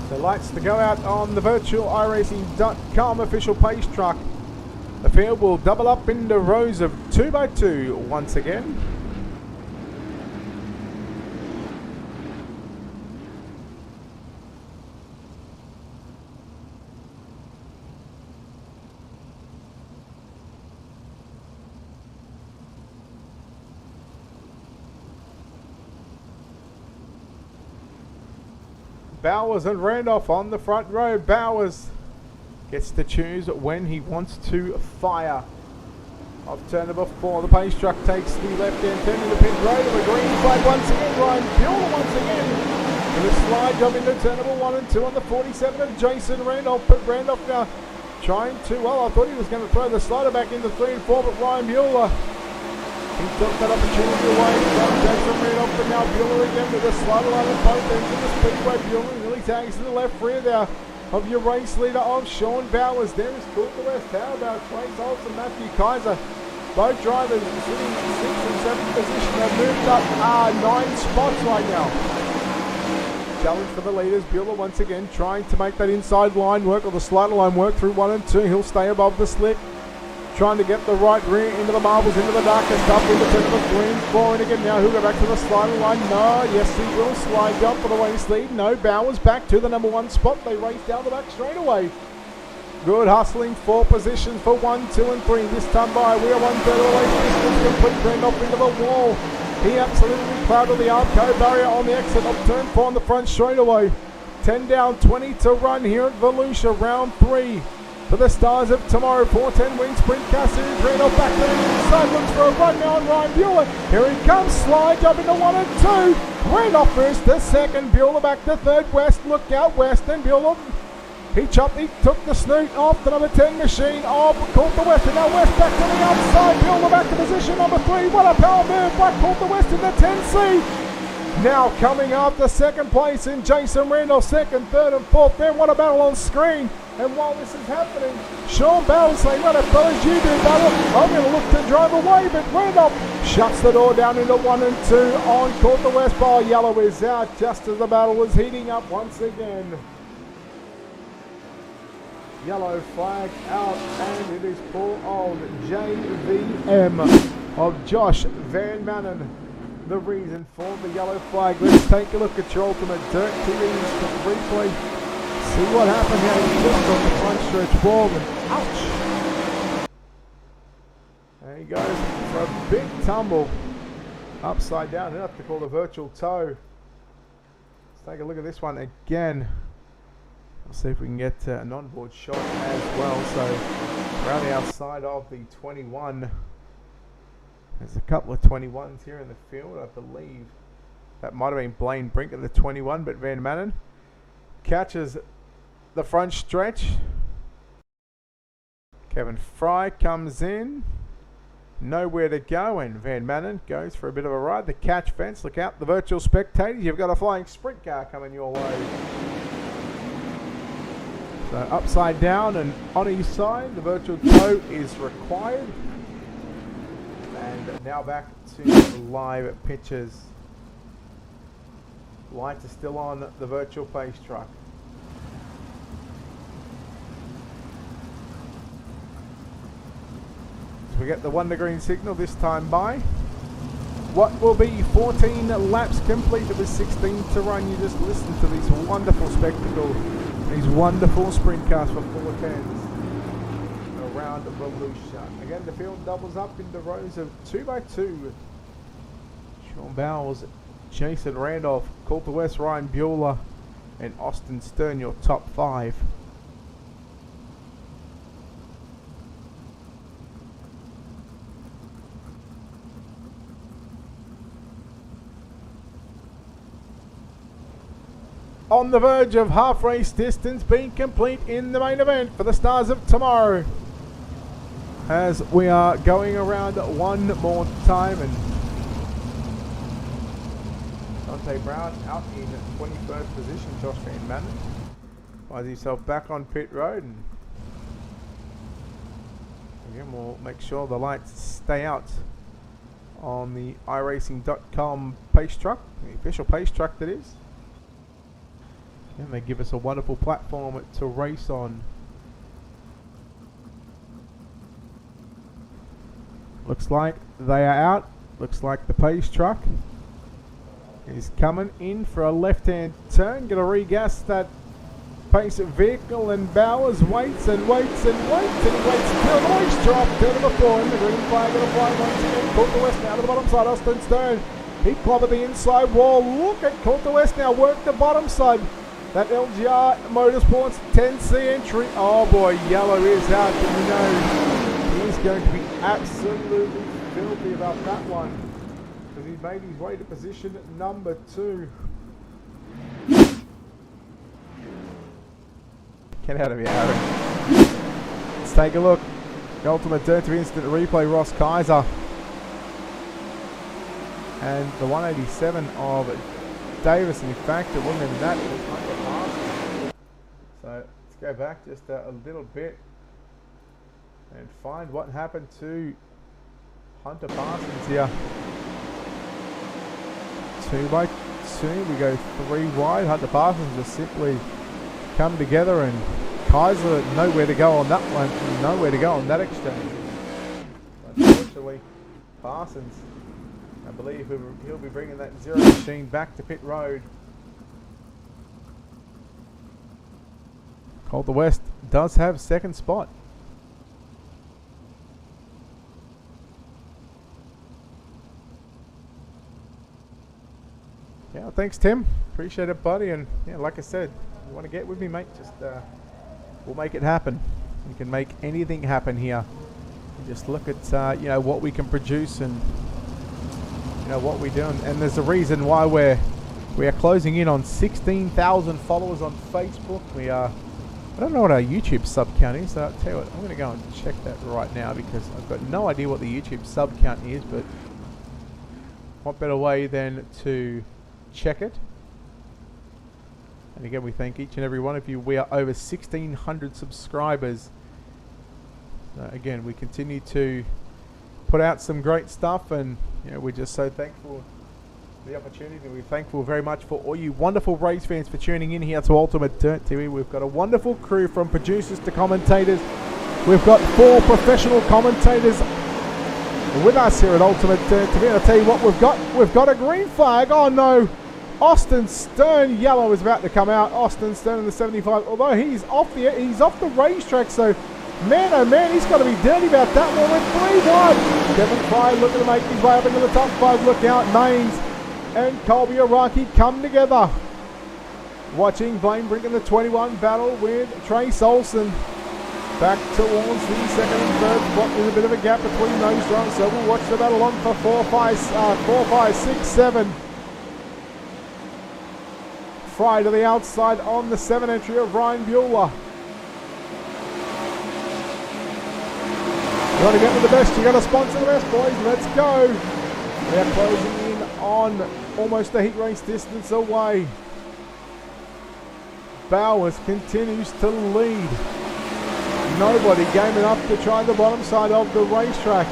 So lights to go out on the virtual iRacing.com official pace truck. The field will double up into rows of 2x2 once again. Bowers and Randolph on the front row. Bowers gets to choose when he wants to fire. Off turn number 4, the pace truck takes the left-hand turn into pit road of a green flag once again. Ryan Bueller once again with a slide job into turn number 1 and 2 on the 47 of Jason Randolph. But Randolph now trying to, well, I thought he was going to throw the slider back into 3 and 4, but Ryan Bueller, he took that opportunity away from Jason Randolph, but now Bueller again with a slider line at both ends of the speedway. Bueller really tags to the left rear there of your race leader of Sean Bowers. There is Cook the West. How about Trace Olsen, Matthew Kaiser? Both drivers sitting 6th and 7th position. They've moved up 9 spots right now. Challenge for the leaders. Bueller once again trying to make that inside line work, or the slider line work through 1 and 2. He'll stay above the slick. Trying to get the right rear into the marbles, into the darkest up, into turn number 3 and 4. And again now he'll go back to the slider line. No, yes he will. Slide jump for the race lead. No, Bowers back to the number 1 spot. They race down the back straightaway. Good hustling for positions for 1, 2 and 3. This time by, we are 1/3 of the race distance complete. Randolph into the wall. He absolutely clouded the Arco barrier on the exit of turn 4 on the front straightaway. 10 down, 20 to run here at Volusia, round 3. For the stars of tomorrow, 410 wing Sprintcars series. Randolph back to the inside, looks for a run now on Ryan Bueller. Here he comes, slide jump into 1 and 2. Randolph first to second, Bueller back to third. West, look out West, and Bueller, he took the snoot off the number 10 machine of Coulter West, and now West back to the outside. Bueller back to position number 3. What a power move by Coulter West in the 10C. Now coming after second place in Jason Randolph, second, third and fourth. There, what a battle on screen. And while this is happening, Sean Bowers saying, "What a fellas you do, brother. I'm going to look to drive away," but Randolph shuts the door down into 1 and 2 on Court the West Bar. Yellow is out just as the battle was heating up once again. Yellow flag out, and it is full of JVM of Josh Van Manen. The reason for the yellow flag. Let's take a look at your ultimate dirt TV briefly. See what happened here. He just got the front stretch wall and ouch! There he goes for a big tumble. Upside down. He'll have to call a virtual tow. Let's take a look at this one again. We'll see if we can get a non-board shot as well. So around the outside of the 21. There's a couple of 21s here in the field. I believe that might have been Blaine Brink at the 21, but Van Manen catches the front stretch. Kevin Fry comes in. Nowhere to go, and Van Manen goes for a bit of a ride. The catch fence, look out, the virtual spectators. You've got a flying sprint car coming your way. So upside down and on each side, the virtual tow is required. And now back to live pictures. Lights are still on the virtual pace truck. We get the Wonder Green signal this time by. What will be 14 laps completed with 16 to run. You just listen to these wonderful spectacles, these wonderful sprint cars for 410s around Volusia. Again, the field doubles up into rows of 2x2. Sean Bowles, Jason Randolph, Coulter West, Ryan Bueller, and Austin Stern, your top 5. On the verge of half race distance being complete in the main event for the stars of tomorrow. As we are going around one more time, and Dante Brown out in 21st position. Josh Van Manen finds himself back on pit road, and again we'll make sure the lights stay out on the iRacing.com pace truck, the official pace truck that is. And they give us a wonderful platform to race on. Looks like they are out. Looks like the pace truck is coming in for a left-hand turn. Going to regas that pace vehicle, and Bowers waits and waits and waits and waits until the race drop. Turn number 4 in the green flag going to fly once again. Coulter West now to the bottom side. Austin Stern. He clobbered the inside wall. Look at Coulter West now work the bottom side. That LGR Motorsports 10C entry. Oh boy, yellow is out, and you know he's going to be absolutely filthy about that one, because he's made his way to position number 2. Get out of here, Aaron. Let's take a look. The ultimate dirt to instant replay, Ross Kaiser. And the 187 of Davis, in fact, it wasn't even that. It was Hunter Parsons. So let's go back just a little bit and find what happened to Hunter Parsons here. 2x2, we go 3 wide. Hunter Parsons just simply come together, and Kaiser nowhere to go on that one, nowhere to go on that exchange. Unfortunately, Parsons, I believe he'll be bringing that zero machine back to pit road. Coulter West does have second spot. Yeah, thanks Tim. Appreciate it, buddy. And yeah, like I said, you want to get with me, mate? Just we'll make it happen. You can make anything happen here. You just look at you know, what we can produce, and you know what we do, and there's a reason why we are closing in on 16,000 followers on Facebook. We are, I don't know what our YouTube sub count is, so I'll tell you what, I'm going to go and check that right now, because I've got no idea what the YouTube sub count is, but what better way than to check it. And again, we thank each and every one of you. We are over 1,600 subscribers. So again, we continue to put out some great stuff, and you know, we're just so thankful for the opportunity. We're thankful very much for all you wonderful race fans for tuning in here to Ultimate Dirt TV. We've got a wonderful crew, from producers to commentators. We've got 4 professional commentators with us here at Ultimate Dirt TV. And I'll tell you what we've got a green flag. Oh no, Austin Stern, yellow is about to come out. Austin Stern in the 75, although he's off the racetrack, so man, oh man, he's got to be dirty about that one. With 3-1. Kevin Fry looking to make his way up into the top 5. Look out, Maines and Colby Araki come together. Watching Blaine Brink in the 21 battle with Trace Olsen. Back towards the second and third spot. There's a bit of a gap between those drivers, so we'll watch the battle on for 4, 5, 6, 7. Fry to the outside on the 7 entry of Ryan Bueller. You got to get with the best. You got to sponsor the best, boys. Let's go. They're closing in on almost the heat race distance away. Bowers continues to lead. Nobody gaming up to try the bottom side of the racetrack.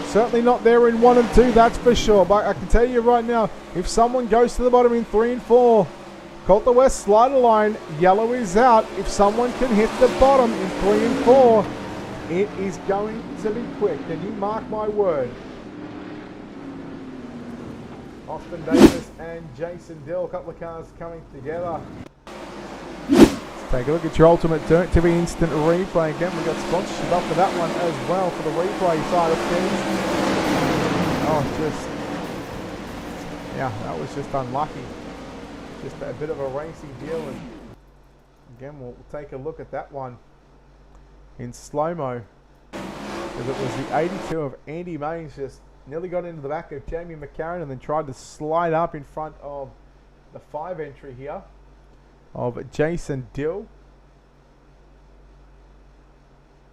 Certainly not there in 1 and 2, that's for sure. But I can tell you right now, if someone goes to the bottom in 3 and 4, Colt the West slider line, yellow is out. If someone can hit the bottom in 3 and 4, it is going to be quick. Can you mark my word? Austin Davis and Jason Dill, a couple of cars coming together. Take a look at your Ultimate Dirt TV instant replay. Again, we got sponsorship up for that one as well for the replay side of things. That was just unlucky. Just a bit of a racing deal. And again, we'll take a look at that one in slow-mo. As it was the 82 of Andy Mays, just nearly got into the back of Jamie McCarran and then tried to slide up in front of the 5 entry here of Jason Dill.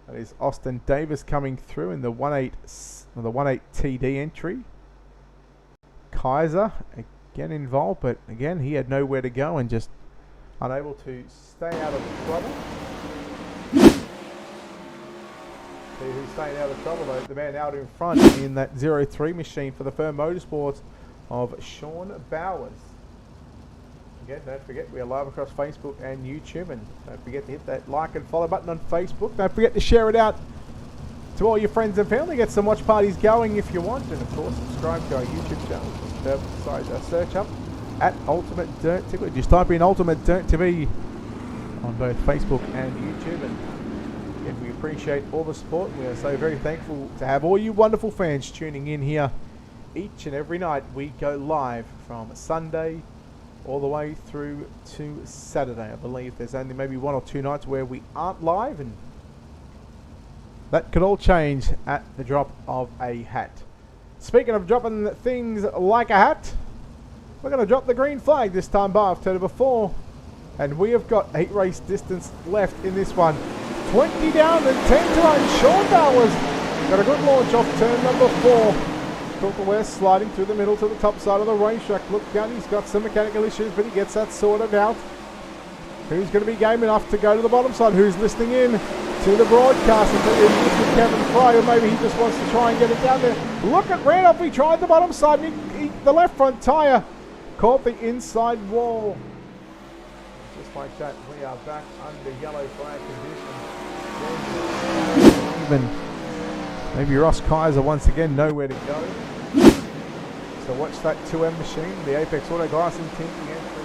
That is Austin Davis coming through in the 1.8 TD entry. Kaiser again involved, but again he had nowhere to go and just unable to stay out of the trouble. See who's staying out of trouble though? The man out in front in that 03 machine for the Firm Motorsports of Sean Bowers. Again, don't forget we are live across Facebook and YouTube, and don't forget to hit that like and follow button on Facebook. Don't forget to share it out to all your friends and family. Get some watch parties going if you want, and of course subscribe to our YouTube channel. Search up at Ultimate Dirt TV. Just type in Ultimate Dirt TV on both Facebook and YouTube, and again, we appreciate all the support. We are so very thankful to have all you wonderful fans tuning in here each and every night. We go live from Sunday all the way through to Saturday. I believe there's only maybe 1 or 2 nights where we aren't live, and that could all change at the drop of a hat. Speaking of dropping things like a hat, we're going to drop the green flag this time by. I've told you before, and we have got heat race distance left in this one. 20 down and 10 to run. Sean Bowers got a good launch off turn number 4. Colt the West sliding through the middle to the top side of the racetrack. Look down, he's got some mechanical issues, but he gets that sorted out. Who's going to be game enough to go to the bottom side? Who's listening in to the broadcast? And Kevin Fry, or maybe he just wants to try and get it down there. Look at Randolph, he tried the bottom side, and the left front tyre caught the inside wall. Just like that, we are back under yellow flag conditions. Even maybe Ross Kaiser once again nowhere to go. So watch that 2M machine, the Apex Auto Glass and tinting entry.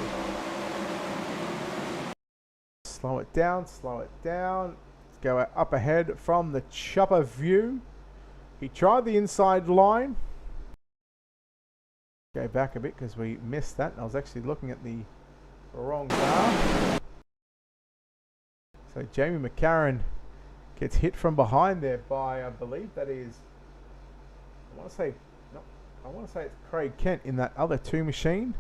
Slow it down, slow it down. Let's go up ahead from the chopper view. He tried the inside line. Go back a bit because we missed that. I was actually looking at the wrong car. So Jamie McCarran gets hit from behind there by, I believe that is, I want to say it's Craig Kent in that other 2 machine.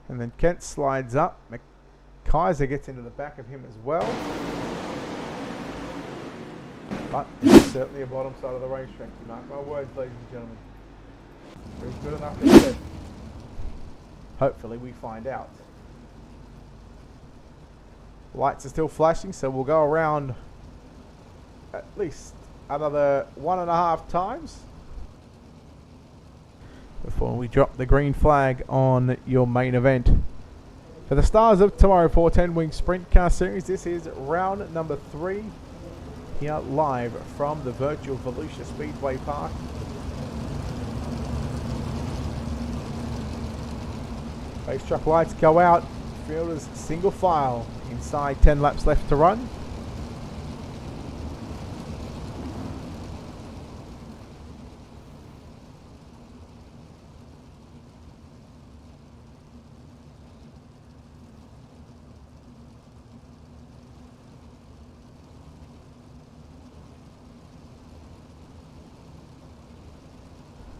And then Kent slides up. Kaiser gets into the back of him as well. But it's certainly a bottom side of the racetrack. Mark my words, ladies and gentlemen. Who's good enough to hit it? Hopefully we find out. Lights are still flashing, so we'll go around at least another 1.5 times before we drop the green flag on your main event. For the stars of tomorrow, 410 Wing Sprint Car Series, this is round number 3 here live from the virtual Volusia Speedway Park. Race truck lights go out, fielders single file, inside 10 laps left to run.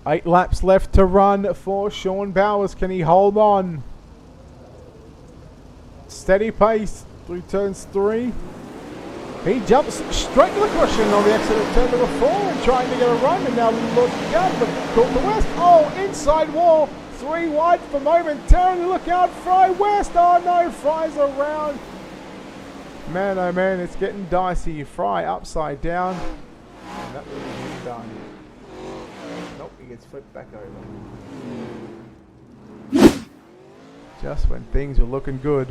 8 laps left to run for Sean Bowers. Can he hold on? Steady pace through turns 3. He jumps straight to the cushion on the exit of turn number 4 and trying to get a run. And now look out, but caught the West. Oh, inside wall. 3 wide for momentarily. Look out, Fry West. Oh no, Fry's around. Man, oh man, it's getting dicey. Fry upside down. And that was him done. Nope, he gets flipped back over. Just when things were looking good.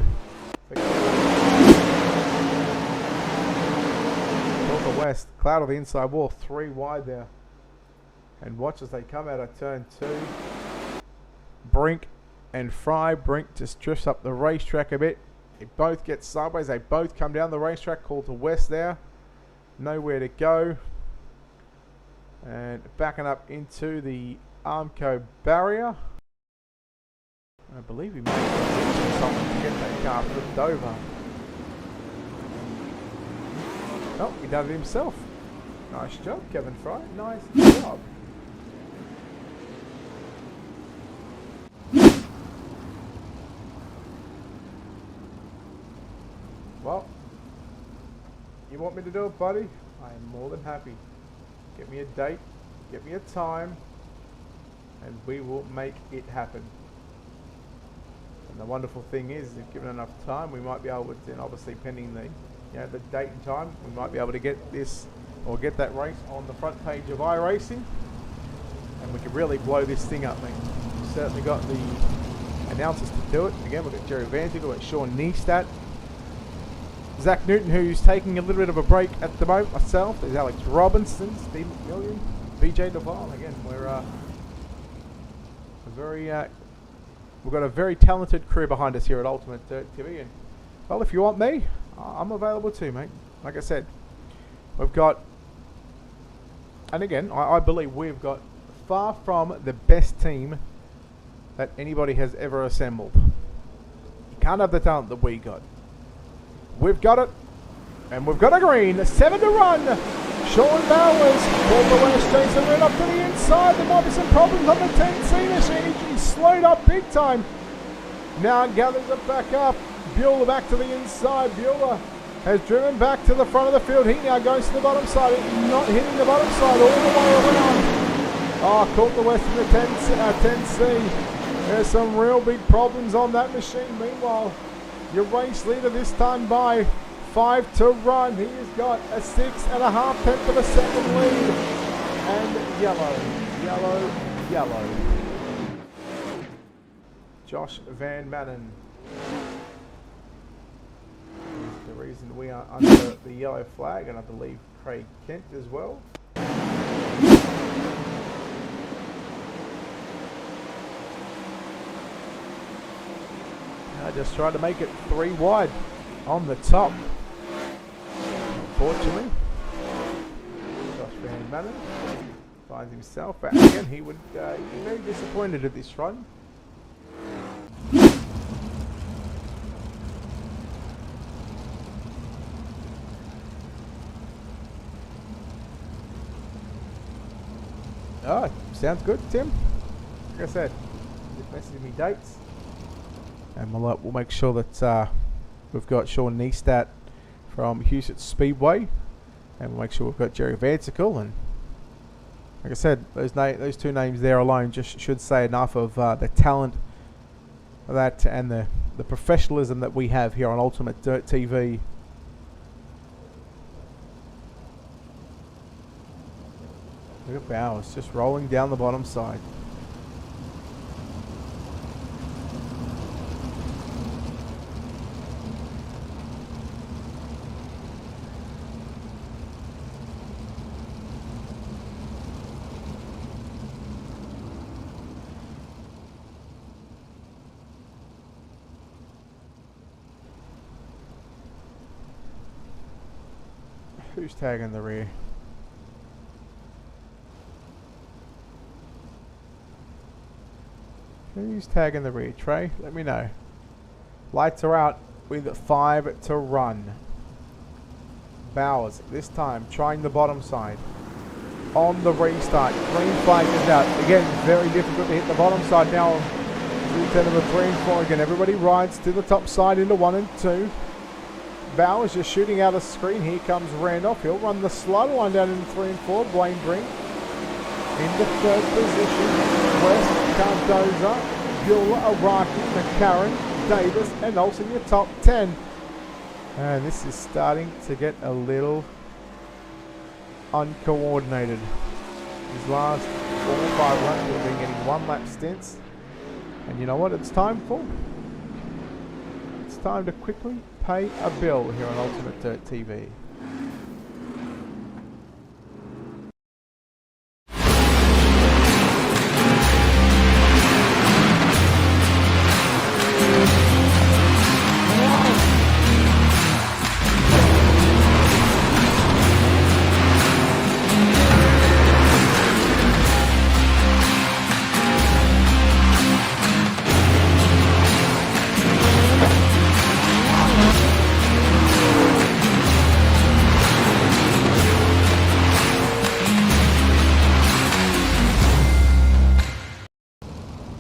The West, Cloud on the inside wall, 3 wide there. And watch as they come out of turn 2. Brink and Fry. Brink just drifts up the racetrack a bit. They both get sideways. They both come down the racetrack. Call to West there. Nowhere to go. And backing up into the Armco barrier. I believe he might have something to get that car flipped over. Oh, he done it himself. Nice job, Kevin Fry. Nice job. Well, you want me to do it, buddy? I am more than happy. Get me a date, get me a time, and we will make it happen. And the wonderful thing is, if given enough time, we might be able to, and obviously pending the the date and time, we might be able to get this or get that race on the front page of iRacing, and we can really blow this thing up, mate. We've certainly got the announcers to do it. Again, we've got Jerry Vantigal, we've got Sean Neistat, Zach Newton, who's taking a little bit of a break at the moment, myself. There's Alex Robinson, Steve McMillian, BJ Duvall. Again, we've got a very talented crew behind us here at Ultimate Dirt TV, and well, if you want me, I'm available too, mate. Like I said, we've got, and again, I believe we've got far from the best team that anybody has ever assembled. You can't have the talent that we got. We've got it, and we've got a green. 7 to run. Sean Bowers, pulled the West, Jason Red up to the inside. There might be some problems on the 10C machine. He's slowed up big time. Now gathers it back up. Bueller back to the inside. Bueller has driven back to the front of the field. He now goes to the bottom side. Not hitting the bottom side all the way around. Oh, caught the West in the 10C. There's some real big problems on that machine. Meanwhile, your race leader this time by 5 to run. He has got a 6.5 tenth of a second lead. And yellow, yellow, yellow. Josh Van Manen. The reason we are under the yellow flag, and I believe Craig Kent as well. I just tried to make it 3 wide on the top. Unfortunately, Josh Van Manen finds himself back again. He would be very disappointed at this run. Oh, sounds good, Tim. Like I said, just message me dates, and we'll make sure that we've got Sean Neistat from Houston Speedway, and we'll make sure we've got Jerry Vantical. And like I said, those 2 names there alone just should say enough of the talent that and the professionalism that we have here on Ultimate Dirt TV. Look at Bowers just rolling down the bottom side. Who's tagging the rear? Who's tagging the rear? Trey, let me know. Lights are out with 5 to run. Bowers, this time trying the bottom side. on the restart. Green flag is out. Again, very difficult to hit the bottom side now. Through number 3 and 4 again. Everybody rides to the top side into 1 and 2. Bowers just shooting out of screen. Here comes Randolph. He'll run the slow line down into 3 and 4. Blaine Brink in the 3rd position. West, Cardoza, Bueller, Araki, McCarran, Davis, and Olsen your top 10. And this is starting to get a little uncoordinated. His last 4 or 5 laps have been getting 1 lap stints. And you know what it's time for? It's time to quickly pay a bill here on Ultimate Dirt TV.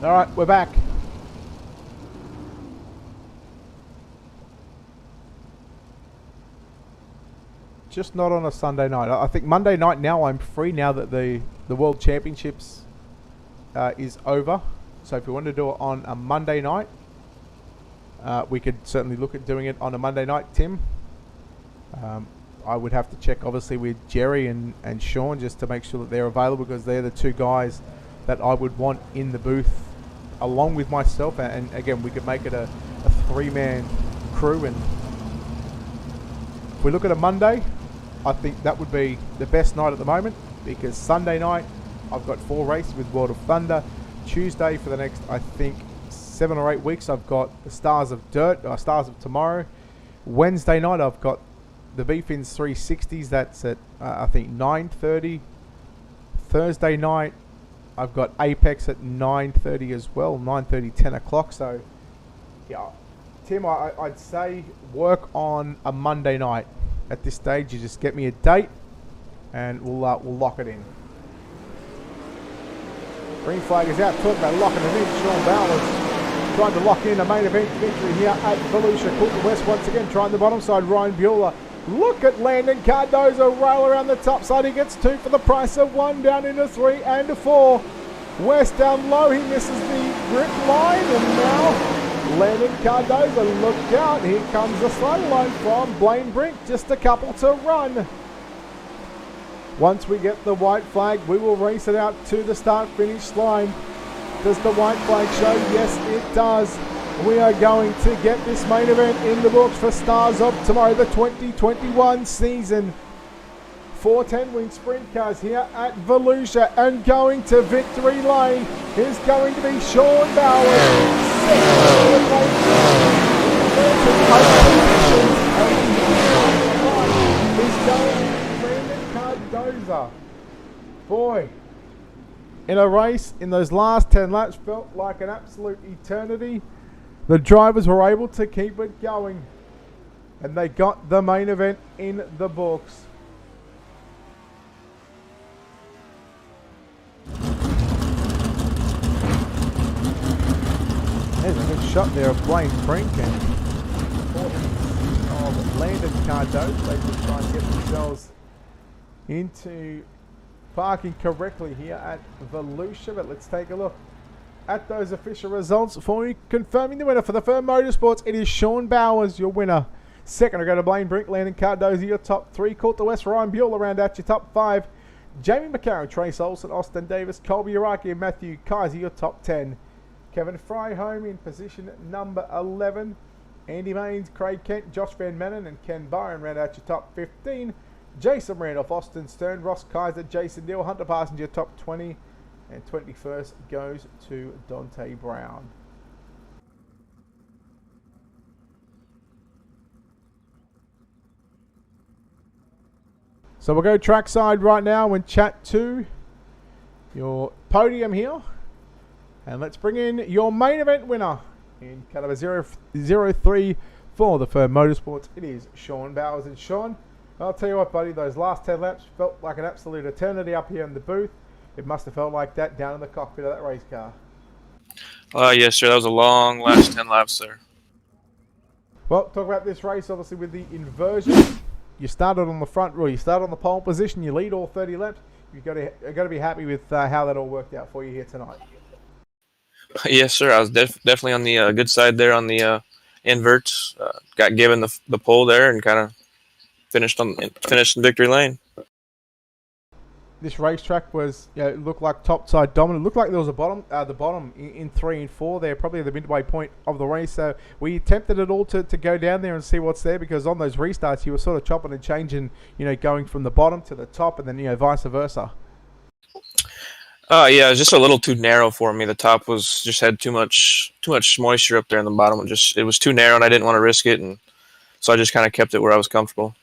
Alright, we're back. Just not on a Sunday night. I think Monday night now I'm free now that the World Championships is over. So if you want to do it on a Monday night, we could certainly look at doing it on a Monday night, Tim. I would have to check obviously with Jerry and Sean just to make sure that they're available, because they're the 2 guys that I would want in the booth along with myself, and again we could make it a 3-man crew. And if we look at a Monday, I think that would be the best night at the moment, because Sunday night I've got 4 races with World of Thunder. Tuesday for the next I think 7 or 8 weeks I've got the Stars of Dirt, Stars of Tomorrow. Wednesday night I've got the B-Fins 360s, that's at I think 9:30. Thursday night I've got Apex at 9:30 as well, 9:30, 10 o'clock. So, yeah, Tim, I'd say work on a Monday night. At this stage, you just get me a date, and we'll lock it in. Green flag is out. Talking about locking it in. Sean Bowers trying to lock in a main event victory here at Volusia. Coulter West once again trying the bottom side. Ryan Bueller. Look at Landon Cardozo rail around the top side. He gets 2 for the price of 1 down into 3 and 4. West down low. He misses the grip line. And now Landon Cardozo, look out. Here comes the slow line from Blaine Brink. Just a couple to run. Once we get the white flag, we will race it out to the start-finish line. Does the white flag show? Yes, it does. We are going to get this main event in the books for Stars of Tomorrow, the 2021 season. 410 win sprint cars here at Volusia, and going to victory lane is going to be Sean Bowers. Is going Brandon Cardoza. Boy, in a race in those last 10 laps felt like an absolute eternity. The drivers were able to keep it going, and they got the main event in the books. There's a good shot there of Blaine Brink and of Landon Cardozo. They just try and get themselves into parking correctly here at Volusia. But let's take a look at those official results for you. Confirming the winner for the Firm Motorsports, it is Sean Bowers, your winner. Second, I go to Blaine Brink, Landon Cardozo, your top 3. Coulter West, Ryan Bueller round out your top 5. Jamie McCarran, Trace Olsen, Austin Davis, Colby Araki, and Matthew Kaiser, your top 10. Kevin Fry home in position number 11. Andy Maines, Craig Kent, Josh Van Manen, and Ken Byron round out your top 15. Jason Randolph, Austin Stern, Ross Kaiser, Jason Deal, Hunter Parsons, your top 20. And 21st goes to Dante Brown. So we'll go trackside right now and chat to your podium here. And let's bring in your main event winner in caliber 003 for the Firm Motorsports. It is Sean Bowers. And Sean, I'll tell you what, buddy, those last 10 laps felt like an absolute eternity up here in the booth. It must have felt like that down in the cockpit of that race car. Yes, sir. That was a long last 10 laps there. Well, talk about this race, obviously, with the inversion. You started on the front row. You started on the pole position. You lead all 30 laps. You've got to be happy with how that all worked out for you here tonight. Yes, sir. I was definitely on the good side there on the inverts. Got given the pole there and kind of finished in victory lane. This racetrack was, it looked like top side dominant. It looked like there was the bottom in 3 and 4 there, probably at the midway point of the race. So were you tempted at all to go down there and see what's there? Because on those restarts, you were sort of chopping and changing, going from the bottom to the top, and then vice versa. Yeah, it was just a little too narrow for me. The top just had too much moisture up there, and the bottom it was too narrow, and I didn't want to risk it, and so I just kind of kept it where I was comfortable.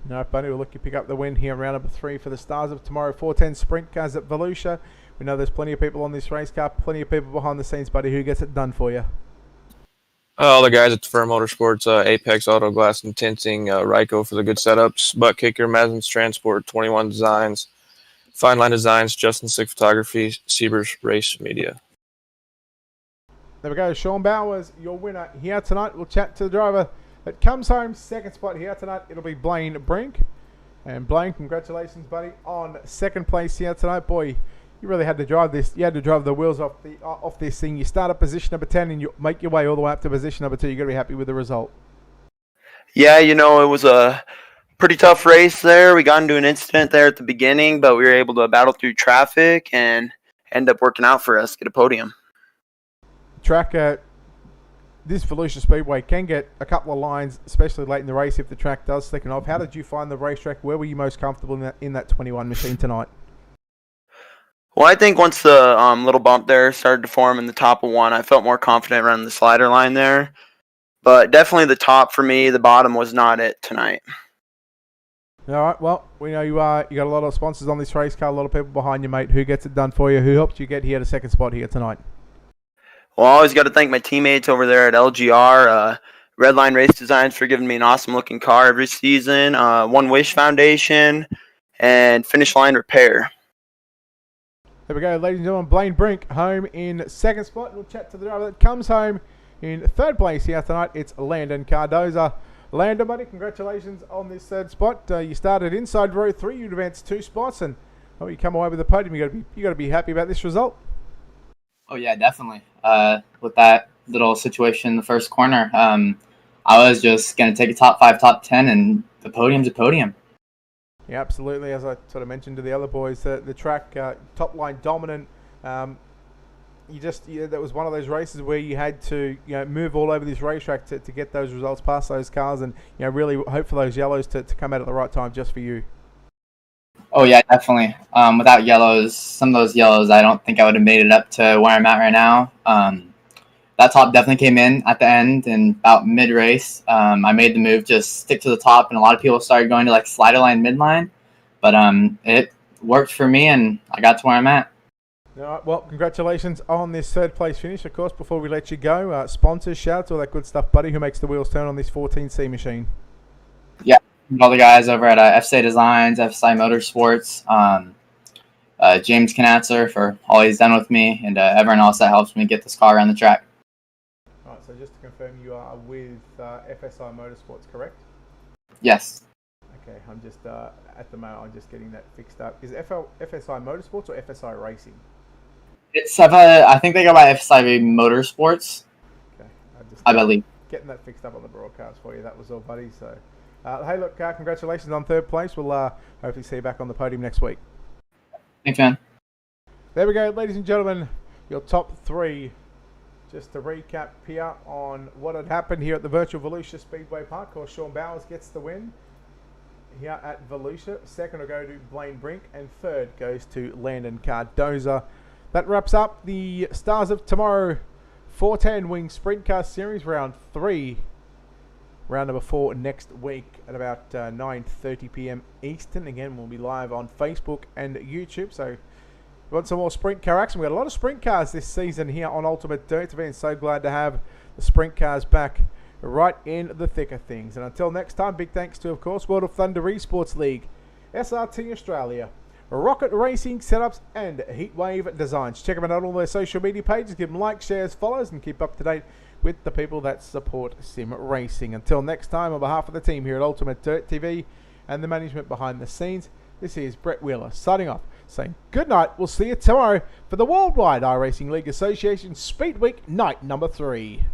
No, Bunny, we'll look you pick up the win here in round number 3 for the Stars of Tomorrow 410 Sprint Cars at Volusia. We know there's plenty of people on this race car, plenty of people behind the scenes, buddy. Who gets it done for you? All the guys at Fur Motorsports, Apex Auto Glass and Tinting, Ryko for the good setups, Butt Kicker, Mazins Transport, 21 Designs, Fine Line Designs, Justin Sick Photography, Siebers Race Media. There we go. Sean Bowers, your winner here tonight. We'll chat to the driver that comes home second spot here tonight. It'll be Blaine Brink. And Blaine, congratulations, buddy, on second place here tonight. Boy, you really had to drive this. You had to drive the wheels off this thing. You start at position number 10 and you make your way all the way up to position number 2. You've got to be happy with the result. Yeah, it was a pretty tough race there. We got into an incident there at the beginning, but we were able to battle through traffic and end up working out for us, get a podium. Track this Volusia Speedway can get a couple of lines, especially late in the race if the track does thicken off. How did you find the racetrack? Where were you most comfortable in that 21 machine tonight? Well, I think once the little bump there started to form in the top of 1, I felt more confident running the slider line there. But definitely the top for me, the bottom was not it tonight. All right, well, we know you got a lot of sponsors on this race car, a lot of people behind you, mate. Who gets it done for you? Who helped you get here to second spot here tonight? Well, I always got to thank my teammates over there at LGR, Redline Race Designs for giving me an awesome-looking car every season, One Wish Foundation, and Finish Line Repair. There we go, ladies and gentlemen. Blaine Brink home in second spot. We'll chat to the driver that comes home in third place here tonight. It's Landon Cardoza. Landon, buddy, congratulations on this third spot. You started inside row 3. You advanced 2 spots, and you come away with the podium. You got to be happy about this result. Oh yeah, definitely. With that little situation in the first corner, I was just gonna take a top 5, top 10, and the podium's a podium. Yeah, absolutely. As I sort of mentioned to the other boys, the track top line dominant. That was one of those races where you had to move all over this racetrack to get those results past those cars, and really hope for those yellows to come out at the right time just for you. Oh yeah, definitely. Without yellows, some of those yellows, I don't think I would have made it up to where I'm at right now. That top definitely came in at the end and about mid-race. I made the move, just stick to the top, and a lot of people started going to slider line, midline. But it worked for me, and I got to where I'm at. All right, well, congratulations on this third place finish. Of course, before we let you go, sponsors, shouts, all that good stuff, buddy. Who makes the wheels turn on this 14C machine? Yeah, all the guys over at FSA Designs, FSI Motorsports, James Knatzer for all he's done with me, and everyone else that helps me get this car around the track. All right, so just to confirm, you are with FSI Motorsports, correct? Yes. Okay, I'm just at the moment I'm just getting that fixed up. Is it FSI Motorsports or FSI Racing? It's I think they go by FSI Motorsports. Okay, I believe. Getting that fixed up on the broadcast for you. That was all, buddy. So, hey, look, congratulations on third place. We'll hopefully see you back on the podium next week. Thanks, man. There we go, ladies and gentlemen. Your top 3. Just to recap here on what had happened here at the virtual Volusia Speedway Park. Of course, Sean Bowers gets the win here at Volusia. Second will go to Blaine Brink, and third goes to Landon Cardoza. That wraps up the Stars of Tomorrow 410 Wing Sprint Car Series Round 3. Round number 4 next week at about 9:30 p.m. Eastern. Again, we'll be live on Facebook and YouTube. So, we want some more sprint car action. We've got a lot of sprint cars this season here on Ultimate Dirt. I've been so glad to have the sprint cars back right in the thick of things. And until next time, big thanks to, of course, World of Thunder Esports League, SRT Australia, Rocket Racing Setups, and Heatwave Designs. Check them out on all their social media pages. Give them likes, shares, follows, and keep up to date with the people that support sim racing. Until next time, on behalf of the team here at Ultimate Dirt TV and the management behind the scenes, this is Brett Wheeler signing off, saying good night. We'll see you tomorrow for the Worldwide iRacing League Association Speed Week night number 3.